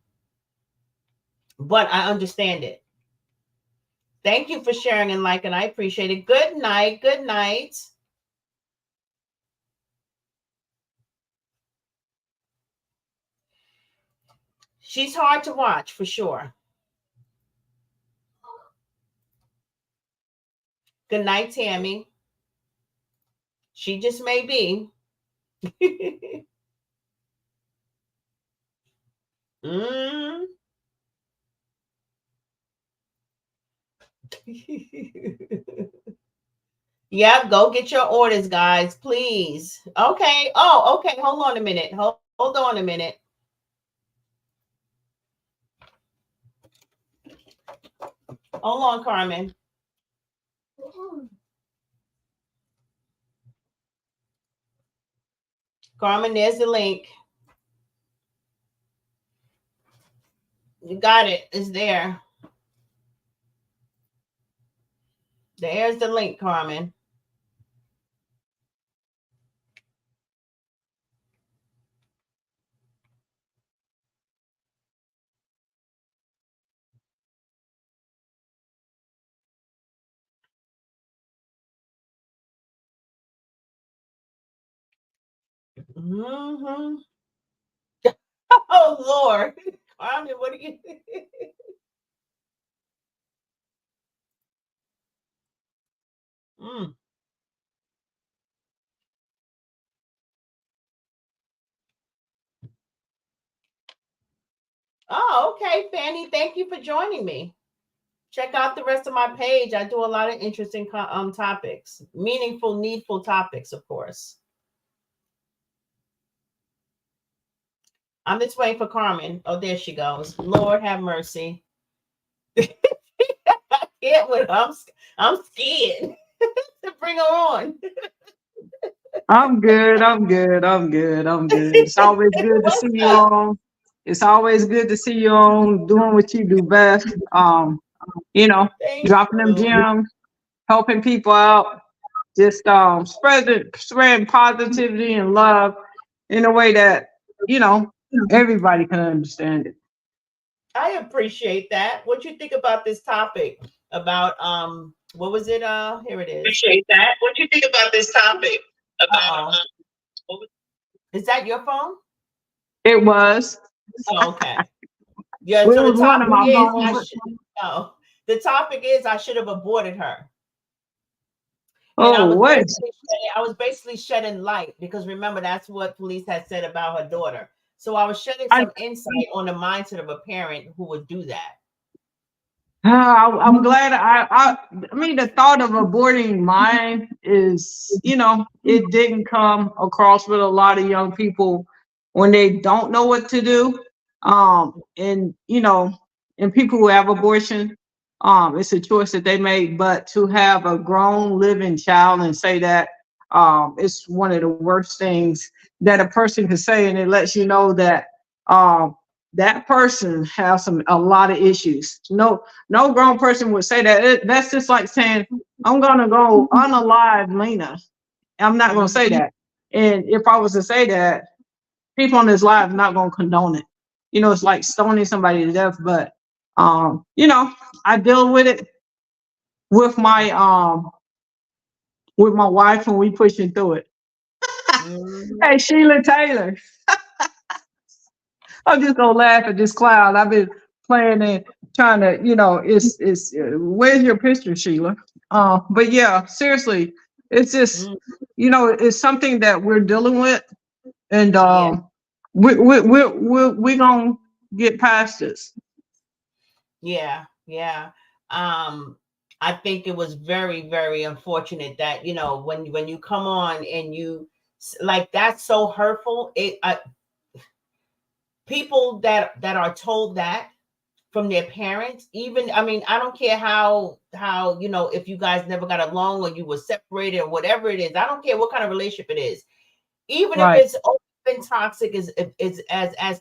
But I understand it. Thank you for sharing and liking. I appreciate it. Good night. Good night. She's hard to watch for sure. Good night, Tammy. She just may be. Mm. Yep, go get your orders, guys, please. Okay. Oh, okay. Hold on a minute. Hold on a minute. Hold on, Carmen. Carmen, there's the link. You got it. It's there. There's the link, Carmen. Mm-hmm. Oh Lord, Carmen, what are you? Mm. Oh, okay, Fanny. Thank you for joining me. Check out the rest of my page. I do a lot of interesting topics, meaningful, needful topics, of course. I'm just waiting for Carmen. Oh, there she goes. Lord have mercy. I can't with her. I'm scared to bring her on. I'm good. I'm good. I'm good. I'm good. It's always good to What's see you up? on. It's always good to see you on doing what you do best. You know, Thank dropping them you. gems, helping people out, just spreading positivity and love in a way that, you know, everybody can understand it. I appreciate that. What you think about this topic? About what was it? Here it is. Appreciate that. What do you think about this topic? About Uh-oh. Is that your phone? it was. Oh, okay. Yeah, It so the was one of topic my is phones. no. The topic is I should have aborted her. And Oh, wait. I was basically shedding light because remember that's what police had said about her daughter. So I was shedding I some insight on the mindset of a parent who would do that. I'm glad. I mean, the thought of aborting mine is, you know, it didn't come across with a lot of young people when they don't know what to do. And you know, and people who have abortion, it's a choice that they make. But to have a grown living child and say that, it's one of the worst things that a person could say, and it lets you know that, um, that person has a lot of issues. No grown person would say that. That's just like saying, I'm going to go unalive Lena. I'm not going to say Mhm. that. And if I was to say that, people on this live are not going to condone it. You know, it's like stoning somebody to death. But, you know, I deal with it with my wife, and we pushing through it. Mhm. Hey, Sheila Taylor. I'm just gonna laugh at this clown. I've been playing and trying to, you know, it's where's your picture, Sheila? But yeah, seriously, it's just, Mhm. you know, it's something that we're dealing with, and Yeah. we gonna get past this. Yeah. Yeah. Um I think it was very, very unfortunate that, when you come on and like that's so hurtful. People that are told that from their parents, even, I mean, I don't care how if you guys never got along or you were separated or whatever it is. I don't care what kind of relationship it is, even if Right, it's open toxic as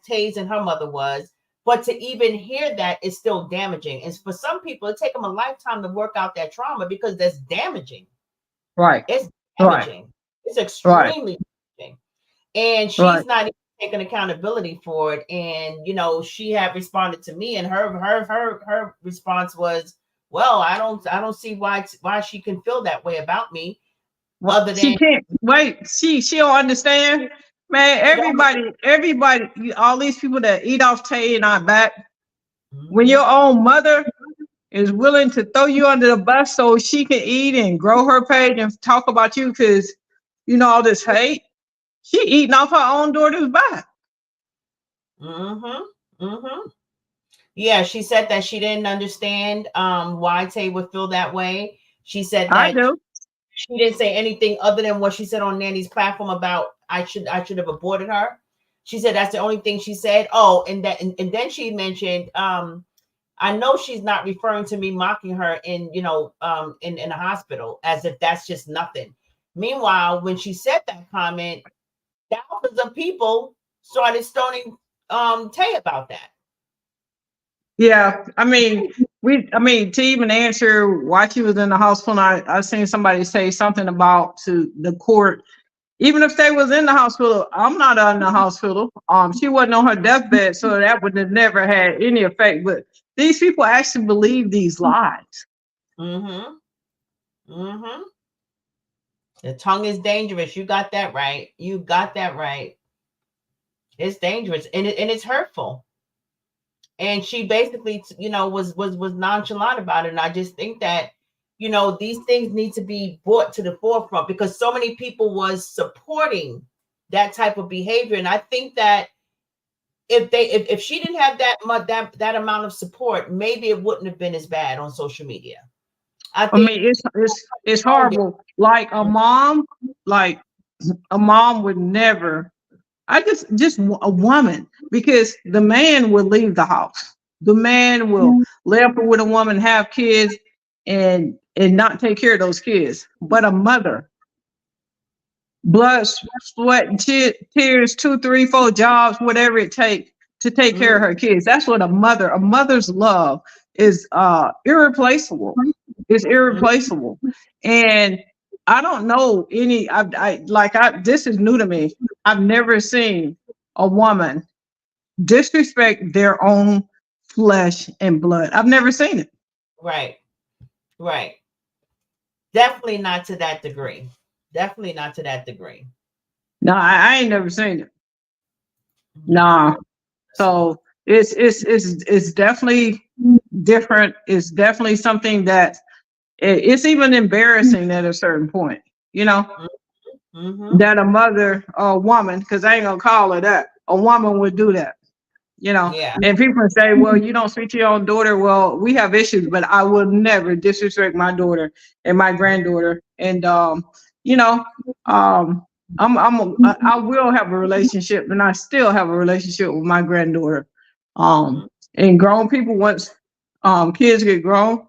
Taze and her mother was. But to even hear that is still damaging, and for some people it take them a lifetime to work out that trauma because that's damaging. right, It's right, damaging. It's right, extremely damaging. And right. she's not even taking accountability for it. And she had responded to me, and her response was, well, I don't see why she can feel that way about me, Well, other she than can't wait. She don't understand, man. she don't. Everybody, all these people that eat off Tay and our back. When Mhm. your own mother is willing to throw you under the bus so she can eat and grow her page and talk about you because you know all this hate, she eating off her own daughter's back. Mhm. Mhm. Yeah, she said that she didn't understand why Tay would feel that way. She said I that do. she didn't say anything other than what she said on Nanny's platform about I should have aborted her. She said that's the only thing she said. Oh, and then she mentioned, I know she's not referring to me mocking her in a hospital, as if that's just nothing. Meanwhile, when she said that comment, thousands of people started stoning Tay about that. Yeah, I mean, I mean, to even answer why she was in the hospital, I seen somebody say something about to the court. Even if they was in the hospital, I'm not in the hospital. She wasn't on her deathbed, so that would have never had any effect. But these people actually believe these lies. Mm-hmm. Mm-hmm. The tongue is dangerous. You got that right. You got that right. It's dangerous, and it's hurtful. And she basically, was nonchalant about it. And I just think that, these things need to be brought to the forefront because so many people was supporting that type of behavior. And I think that if she didn't have that amount of support, maybe it wouldn't have been as bad on social media. I I think mean, it's horrible. Like a mom would never. I just a woman, because the man will leave the house. The man will lay up with a woman, have kids, and not take care of those kids. But a mother, blood, sweat, and tears, 2, 3, 4 jobs, whatever it takes to take care of her kids. That's what a mother's love is irreplaceable. It's irreplaceable. And I don't know any, this is new to me. I've never seen a woman disrespect their own flesh and blood. I've never seen it. Right. Definitely not to that degree. No, I ain't never seen it. Nah. So it's definitely different. It's definitely something that it's even embarrassing at a certain point, that a mother or a woman, because I ain't gonna call her that, a woman would do that. Yeah. And people say, well, you don't speak to your own daughter. Well, we have issues, but I will never disrespect my daughter and my granddaughter. And, I will have a relationship, and I still have a relationship with my granddaughter. And grown people, once kids get grown,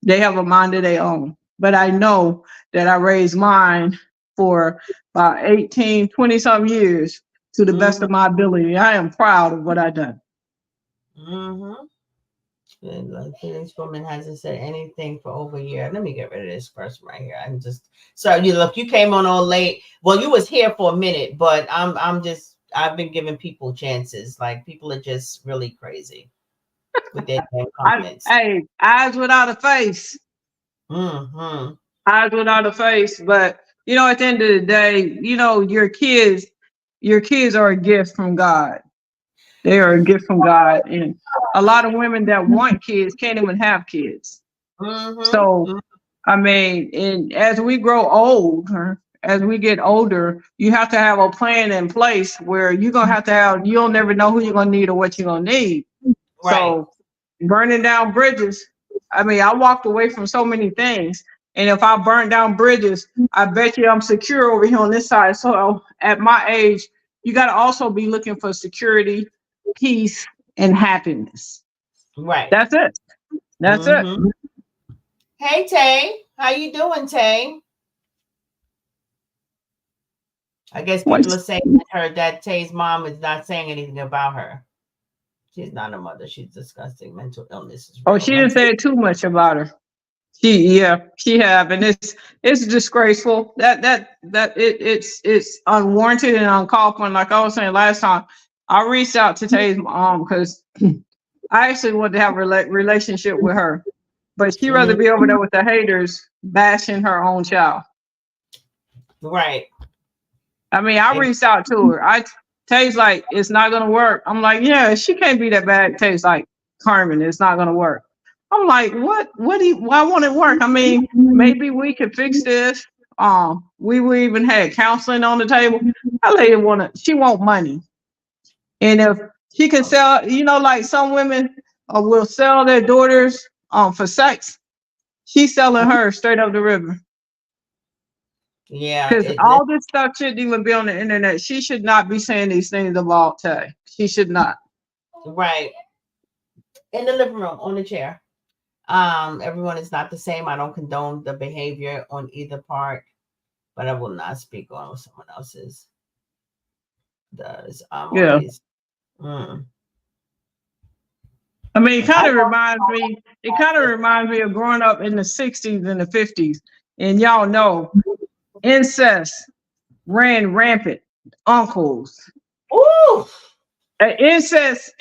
they have a mind of their own. But I know that I raised mine for about 18, 20 some years to the best of my ability. I am proud of what I done. This woman hasn't said anything for over a year. Let me get rid of this person right here. I'm just sorry. You came on all late. Well, you was here for a minute, but I've been giving people chances. Like, people are just really crazy with their comments. Hey, eyes without a face. Eyes without a face. But at the end of the day, your kids are a gift from God. They are a gift from God. And a lot of women that want kids can't even have kids. So, I mean, and as we grow older, as we get older, you have to have a plan in place where you're going to have, you'll never know who you're going to need or what you're going to need. Right. So burning down bridges. I mean, I walked away from so many things. And if I burn down bridges, I bet you I'm secure over here on this side. So at my age, you got to also be looking for security, peace, and happiness. Right. That's it. That's it. Hey, Tay. How you doing, Tay? I guess people are saying that Tay's mom is not saying anything about her. She's not a mother. She's discussing mental illness. She didn't say too much about her. She have, and it's disgraceful. It's unwarranted and uncalled for. And like I was saying last time, I reached out to Tay's mom because I actually wanted to have a relationship with her, but she'd rather be over there with the haters bashing her own child. Right. I mean, I reached out to her. Tay's like, it's not gonna work. I'm like, yeah, she can't be that bad. Tay's like, Carmen, it's not gonna work. I'm like, why won't it work? I mean, maybe we could fix this. We even had counseling on the table. That lady she want money. And if she can sell, like some women will sell their daughters for sex, she's selling her straight up the river. Yeah. Because all this stuff shouldn't even be on the internet. She should not be saying these things about Tay. She should not. Right. In the living room, on the chair. Everyone is not the same. I don't condone the behavior on either part, but I will not speak on what someone else's does. Yeah. I mean, it kind of reminds me of growing up in the 60s and the 50s. And y'all know, incest ran rampant. Uncles. Ooh. Incest.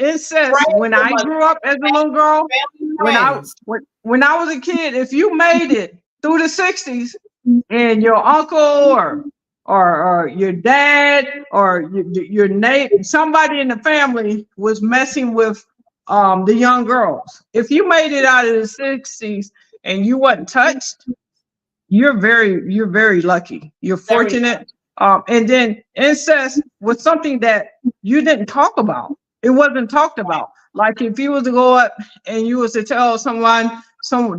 When I grew up as a little girl, when I was a kid, if you made it through the 60s and your uncle or your dad or your neighbor, somebody in the family was messing with the young girls. If you made it out of the 60s and you wasn't touched, you're very lucky. You're fortunate. And then incest was something that you didn't talk about. it wasn't talked about. Like if you was to go up and you was to tell someone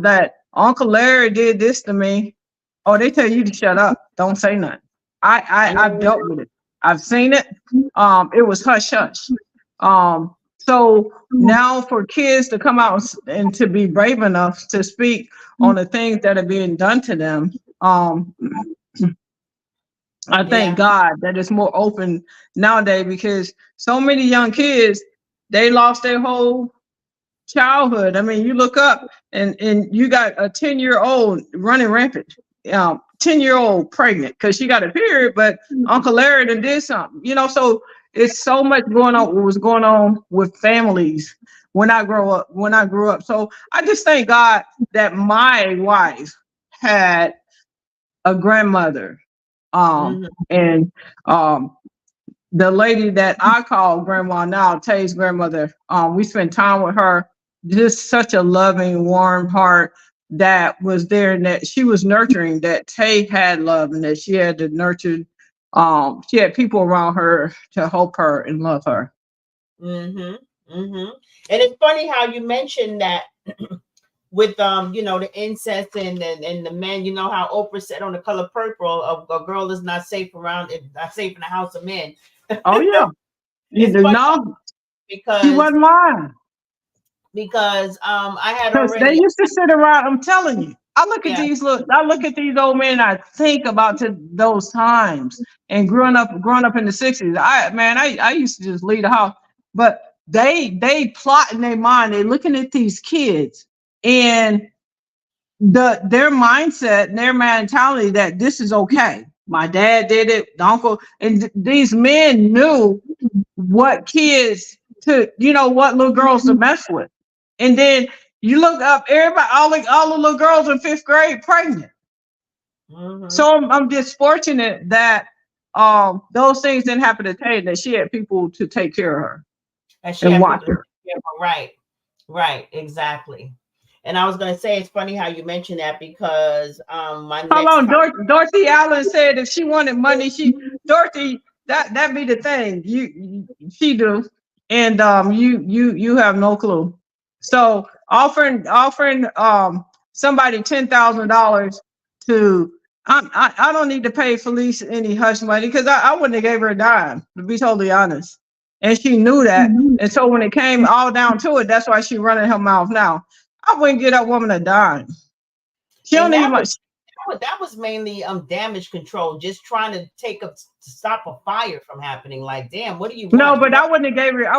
that Uncle Larry did this to me, oh, they tell you to shut up, don't say nothing. I've dealt with it. I've seen it. It was hush hush. So now for kids to come out and to be brave enough to speak on the things that are being done to them, I thank God that it's more open nowadays, because so many young kids, they lost their whole childhood. I mean, you look up and you got a 10-year-old running rampant, 10-year-old pregnant because she got a period, but Uncle Larry done did something, so it's so much going on. What was going on with families when I grew up. So I just thank God that my wife had a grandmother, and the lady that I call grandma now, Tay's grandmother, we spent time with her. Just such a loving, warm heart that was there, and that she was nurturing, that Tay had love, and that she had to nurture. She had people around her to help her and love her. And it's funny how you mentioned that with the incest and the men. You know how Oprah said on The Color Purple, a girl is not safe not safe in the house of men. Oh yeah, it's funny because she wasn't lying. Because I had Because already. they used to sit around. I'm telling you, I look at these old men. And I think about those times and growing up in the '60s. I used to just leave the house, but they plot in their mind. They're looking at these kids and their mindset and their mentality that this is okay. My dad did it, the uncle, and these men knew what kids what little girls to mess with. And then you look up, everybody, all the little girls in 5th grade pregnant. So I'm just fortunate that those things didn't happen to Tay, that she had people to take care of her and watch her. Right, exactly. And I was going to say, it's funny how you mentioned that, because Dorothy Allen said if she wanted money, Dorothy, that be the thing. She do, and you have no clue. So offering somebody $10,000 to I don't need to pay Felice any hush money, because I wouldn't have gave her a dime, to be totally honest. And she knew that. And so when it came all down to it, that's why she running her mouth now. I wouldn't give that woman a dime. She don't need much. That was mainly damage control, just trying to stop a fire from happening. Like, damn, what do you want? No, but I wouldn't have gave her. I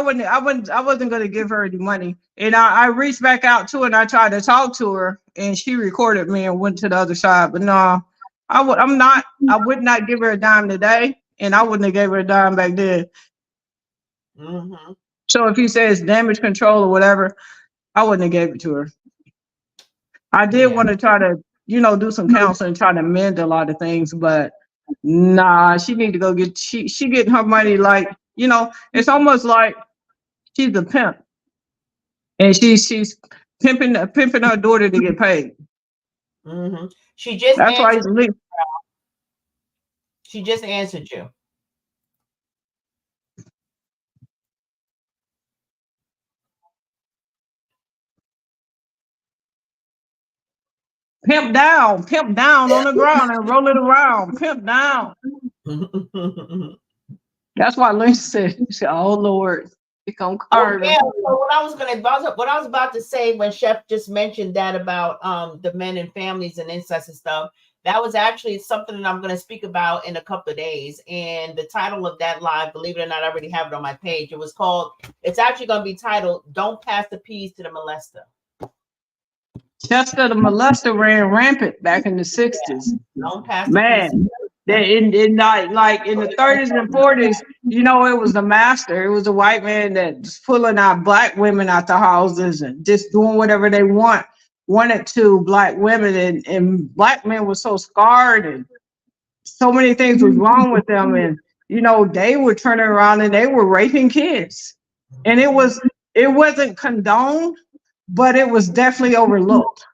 wasn't going to give her any money. And I reached back out to her and I tried to talk to her, and she recorded me and went to the other side. But no, I would not give her a dime today, and I wouldn't have gave her a dime back then. So if you say it's damage control or whatever, I wouldn't have gave it to her. I did want to try to, do some counseling, try to mend a lot of things, but nah, she need to go get, she getting her money like, it's almost like she's a pimp, and she's pimping her daughter to get paid. She just That's why she just answered you. Pimp down on the ground and roll it around. Pimp down. That's why Lynch said, "Oh Lord, here come Carter." So what I was about to say when Chef just mentioned that about the men and families and incest and stuff, that was actually something that I'm going to speak about in a couple of days. And the title of that live, believe it or not, I already have it on my page. It's actually going to be titled, "Don't Pass the Peas to the Molester." Chester the molester ran rampant back in the '60s. Don't pass Man, in like in the '30s and '40s, it was the master. It was a white man that's pulling out black women out the houses and just doing whatever they wanted to black women, and black men were so scarred, and so many things was wrong with them, and they were turning around and they were raping kids, and it wasn't condoned, but it was definitely overlooked.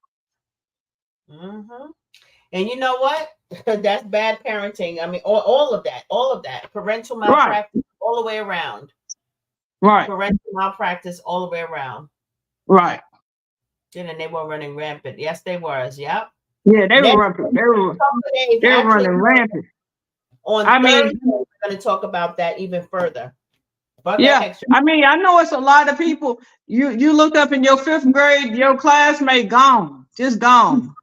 And you know what? That's bad parenting. I mean, all of that, parental malpractice, all the way around. Right. Parental malpractice all the way around. Right. And they were running rampant. Yes, they was. Yep. Yeah, they were Next rampant. They were actually running rampant. on I Thursday, mean, we're going to talk about that even further. But yeah. I mean, I know it's a lot of people. You look up in your 5th grade, your classmate gone, just gone.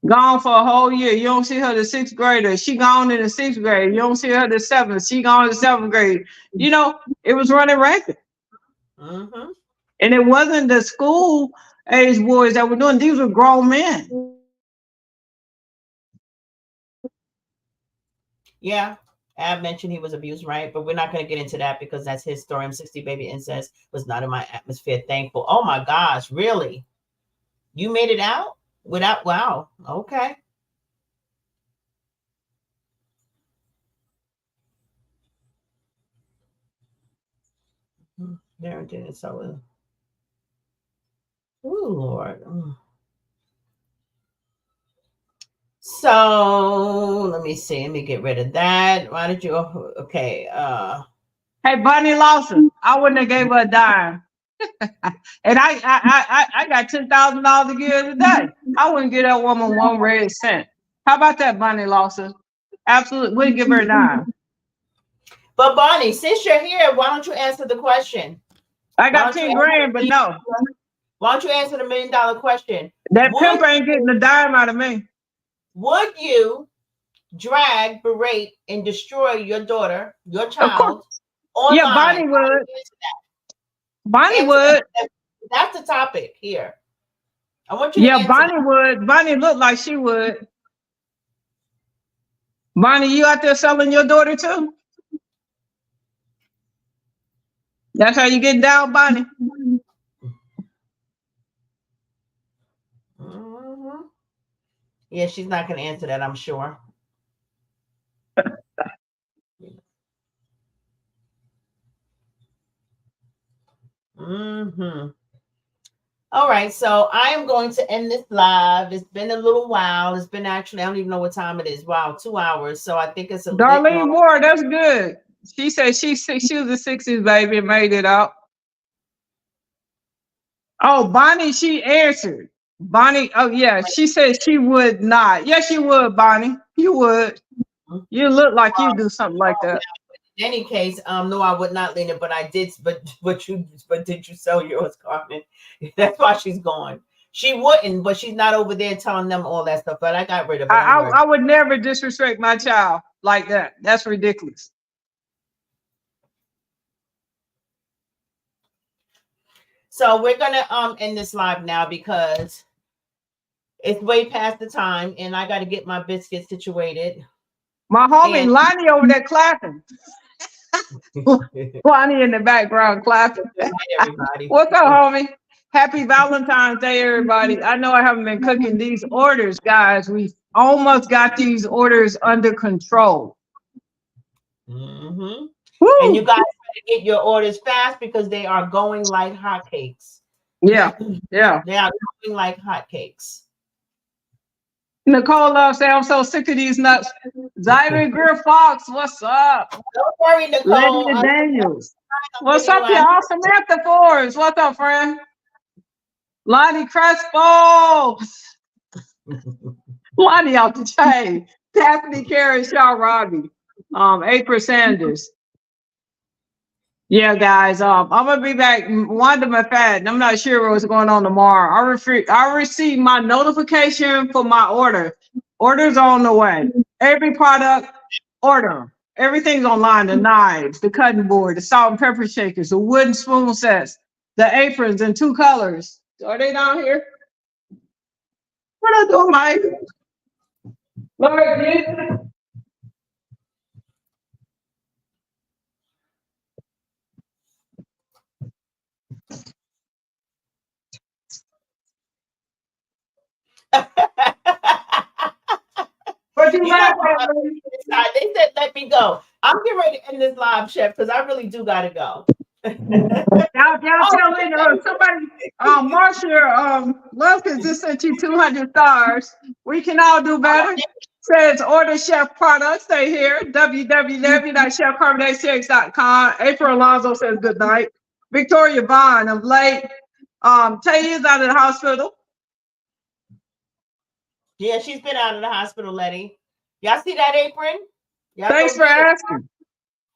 Gone for a whole year. You don't see her the 6th grader. She gone in the 6th grade. You don't see her the 7th. She gone in the 7th grade. You know, it was running rampant. Mm-hmm. And it wasn't the school age boys that were doing. These were grown men. Yeah. Ab mentioned he was abused, right? But we're not going to get into that because that's his story. I'm 60 baby incest was not in my atmosphere. Thankful. Oh my gosh, really? You made it out without? Wow. Okay. There it is. So, oh Lord. So let me see. Let me get rid of that. Why did you? Okay. Hey, Bunny Lawson, I wouldn't have gave her a dime. And I got $10,000 to give her today. I wouldn't give that woman 1 red cent. How about that, Bunny Lawson? Absolutely, wouldn't give her a dime. But Bonnie, since you're here, why don't you answer the question? I got 10 grand, but no. Why don't you answer the $1 million question? That pimp ain't getting a dime out of me. Would you drag, berate, and destroy your daughter, your child, online? Yeah, Bonnie would. Bonnie would. That's the topic here. I want you to answer. Bonnie would. Bonnie looked like she would. Bonnie, you out there selling your daughter too? That's how you get down, Bonnie. Mm-hmm. Yeah, she's not going to answer that, I'm sure. Mm-hmm. All right, so I am going to end this live. It's been a little while. It's been actually, I don't even know what time it is. Wow, 2 hours. So I think it's a Darlene Moore, that's good. She said she was a 60s baby and made it out. Oh, Bonnie, she answered. Bonnie, oh yeah, she said she would not. Yes, you would, Bonnie. You would. You look like you do something like that. In any case, no, I would not, Lena, but I did. But did you sell yours, Carmen? That's why she's gone. She wouldn't, but she's not over there telling them all that stuff. But I got rid of it. I would never disrespect my child like that. That's ridiculous. So we're gonna end this live now because it's way past the time, and I got to get my biscuit situated. My homie Lonnie over there clapping. Lonnie in the background clapping. Everybody. What's up, homie? Happy Valentine's Day, everybody. I know I haven't been cooking these orders, guys. We almost got these orders under control. Mm-hmm. And you guys better get your orders fast because they are going like hotcakes. Yeah. They are going like hotcakes. Nicole say, I'm so sick of these nuts. Zyron Greer Fox, what's up? Don't worry, Nicole. Lydia Daniels. What's up, y'all? Samantha Forbes. What's up, friend? Lonnie Crespo. Lonnie out the chain. Daphne Carey, Shaw Robbie. April Sanders. Yeah, guys. I'm gonna be back. Wanda McFadden. I'm not sure what's going on tomorrow. I received my notification for my order. Orders on the way. Every product, order. Everything's online. The knives, the cutting board, the salt and pepper shakers, the wooden spoon sets, the aprons in 2 colors. Are they down here? What are I doing, Mike? Lord Jesus. What you they said let me go. I'm getting ready to end this live, Chef, because I really do gotta go. Y'all tell me somebody, Marcia, Love just sent you 200 stars. We can all do better. says order chef products. Stay here. www.chefcarmenacx.com. April Alonso says good night. Victoria Vaughn of late. Tay is out of the hospital. Yeah, she's been out of the hospital, Letty. Y'all see that apron? Y'all Thanks for asking.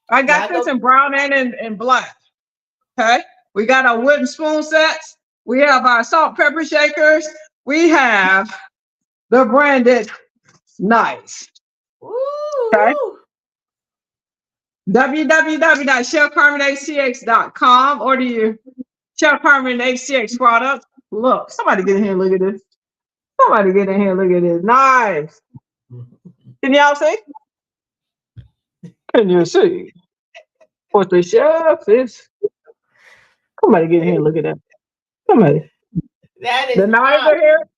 I got this in brown and in black. Okay. We got our wooden spoon sets. We have our salt pepper shakers. We have the branded knives. Okay. www.chefcarmenacx.com. Order your Chef Carmen HCX product. Look, somebody get in here and look at this. Somebody get in here and look at this. Knives. Can y'all see? Can you see what the chef is? Somebody get in here and look at that. Somebody. That is the knives are here.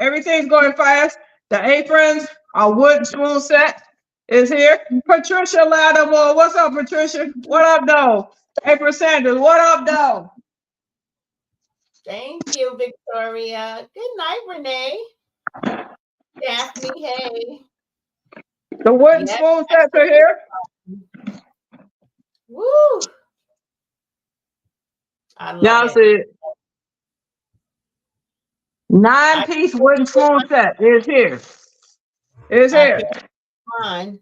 Everything's going fast. The aprons, our wooden spoon set is here. Patricia Lattimore. What's up, Patricia? What up, though? April Sanders. What up, though? Thank you, Victoria. Good night, Renee. Daphne, hey. The wooden spoon sets are here. Woo! I love it. 9-piece wooden spoon set is here. It's here. Fine.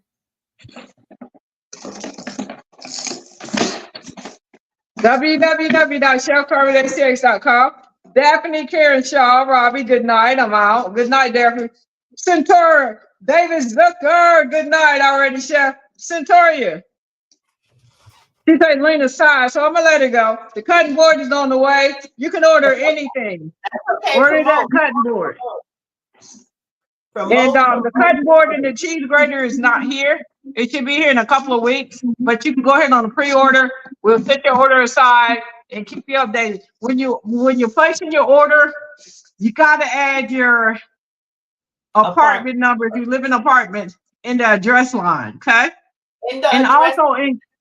www.chefcarmenacx.com. Daphne, Karen Shaw, Robbie, good night. I'm out. Good night, Daphne. Centaur, David Zucker, good night already, Chef. Centauria. She said Lena side, so I'm gonna let it go. The cutting board is on the way. You can order anything. Okay, order that cutting board. And the cutting board and the cheese grater is not here. It should be here in a couple of weeks, but you can go ahead on the pre-order. We'll set your order aside and keep you updated. When you're placing your order, you gotta add your apartment number if you live in apartments in the address line, okay? And also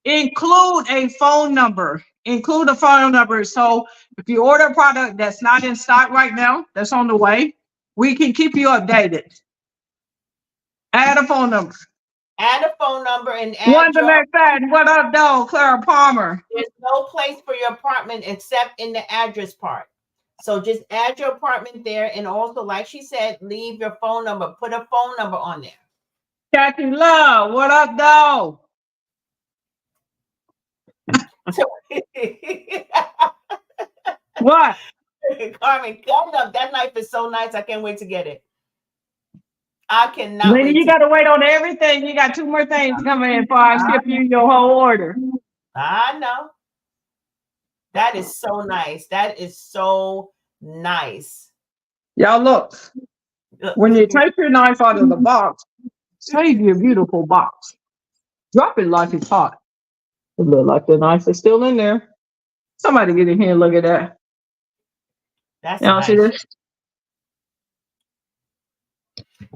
include a phone number. Include a phone number. So if you order a product that's not in stock right now, that's on the way, we can keep you updated. Add a phone number. Add a phone number and add Wanda McFadden, what up, though? Clara Palmer. There's no place for your apartment except in the address part. So just add your apartment there, and also, like she said, leave your phone number. Put a phone number on there. Kathy Love, what up, though? What? Carmen, that knife is so nice. I can't wait to get it. I cannot wait. You got to wait on everything. You got 2 more things coming in before I ship you your whole order. I know. That is so nice. That is so nice. Y'all look. When you take your knife out of the box, save your beautiful box. Drop it like it's hot. It looks like the knife is still in there. Somebody get in here and look at that. That's y'all nice. See this?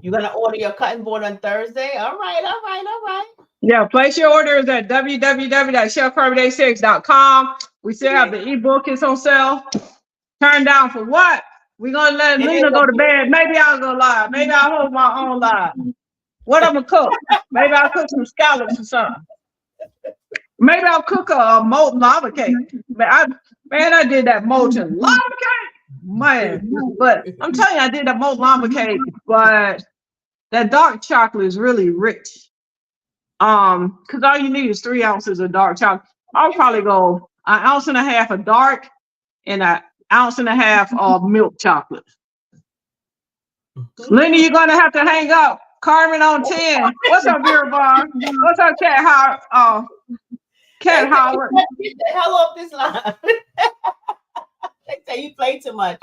You're going to order your cutting board on Thursday? All right. Yeah, place your orders at www.chefcarmenacx.com. We still have the ebook. It's on sale. Turned down for what? We're going to let Lena go to bed. Maybe I'll go live. Maybe I'll hold my own live. What I'm going to cook? Maybe I'll cook some scallops or something. Maybe I'll cook a molten lava cake. I did that molten lava cake. Man, but I'm telling you, I did that molten lava cake, but that dark chocolate is really rich. Because all you need is 3 ounces of dark chocolate. I'll probably go 1.5 ounces of dark and 1.5 ounces of milk chocolate. Lenny, you're gonna have to hang up. Carmen on 10. What's up, Vera Bar? What's up, Cat Howard? Cat Howard. Get the hell off this line. They say you play too much.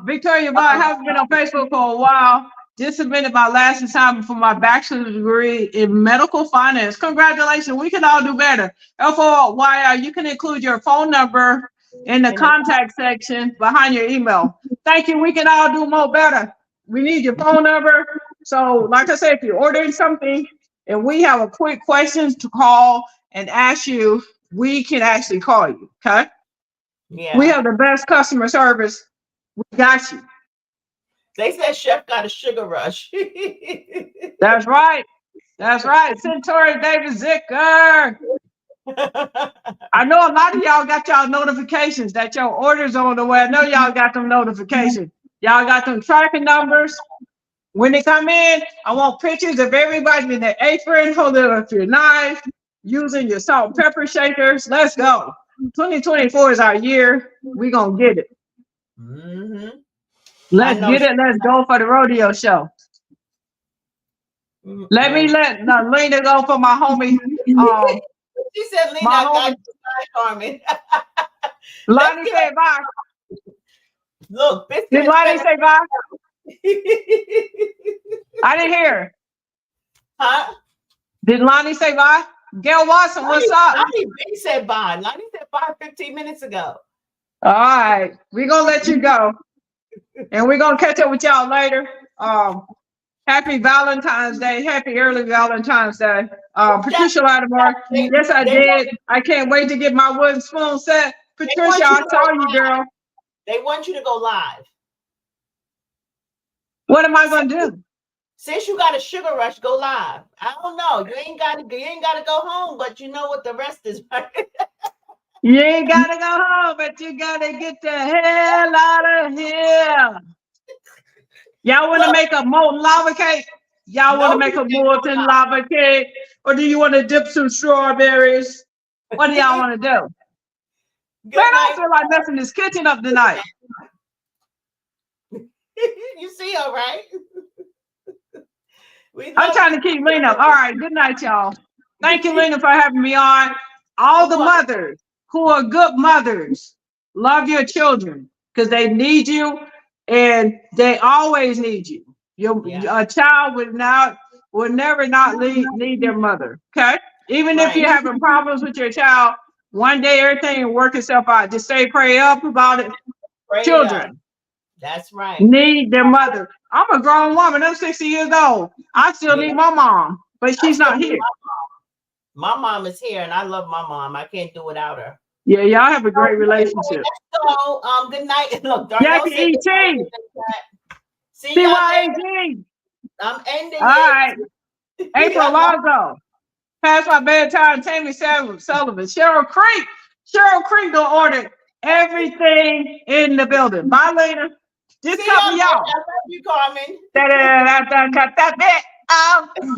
Victoria Vaughn hasn't been on Facebook for a while. Just submitted my last assignment for my bachelor's degree in medical finance. Congratulations. We can all do better. FOYI, you can include your phone number in the contact section behind your email. Thank you. We can all do more better. We need your phone number. So, like I said, if you're ordering something and we have a quick questions to call and ask you, we can actually call you. Okay? Yeah. We have the best customer service. We got you. They said Chef got a sugar rush. They That's right. That's right. Centauri David Zicker. I know a lot of y'all got y'all notifications that your orders on the way. I know y'all got them notifications. Y'all got them tracking numbers. When they come in, I want pictures of everybody in their apron, holding up your knife, using your salt and pepper shakers. Let's go. 2024 is our year. We're going to get it. Mm-hmm. Let's get it. Let's go for the rodeo show. Mm-hmm. Let Lena go for my homie. She said, Lena, I got you, Carmen. Lonnie say bye. Look, did Lonnie say bye? I didn't hear. Huh? Did Lonnie say bye? Gail Watson, what's up? Lonnie said bye. Lonnie said bye 15 minutes ago. All right. We're going to let you go. And we're going to catch up with y'all later. Happy Valentine's Day. Happy early Valentine's Day. Patricia Lattimore. Yes, I did. I can't wait to get my wooden spoon set. Patricia, I saw you, girl. They want you to go live. What am I going to do? Since you got a sugar rush, go live. I don't know. You ain't got to go home, but you know what the rest is, right? You ain't got to go home, but you got to get the hell out of here. Y'all want to make a molten lava cake? Y'all want to make a molten lava cake? Or do you want to dip some strawberries? What do y'all want to do? Man, I feel like messing this kitchen up tonight. You see her, right? I'm trying to keep Lena up. All right, good night, y'all. Thank you, Lena, for having me on. All the mothers who are good mothers, love your children because they need you and they always need you. A child would never not need their mother. Okay, even if you're having problems with your child, one day everything will work itself out. Just say, pray up about it. Children. That's right. Need their mother. I'm a grown woman. I'm 60 years old. I still need my mom, but she's not here. My mom is here, and I love my mom. I can't do without her. Yeah, y'all have a great relationship. So, good night. Look, Jackie E.T. See y'all later. CYAG. I'm ending All right. April Alonzo. Past my bedtime. Tammy Sullivan. Cheryl Creek. Gonna order everything in the building. Bye, Lena. Just couple y'all. I love you, Carmen. That bit.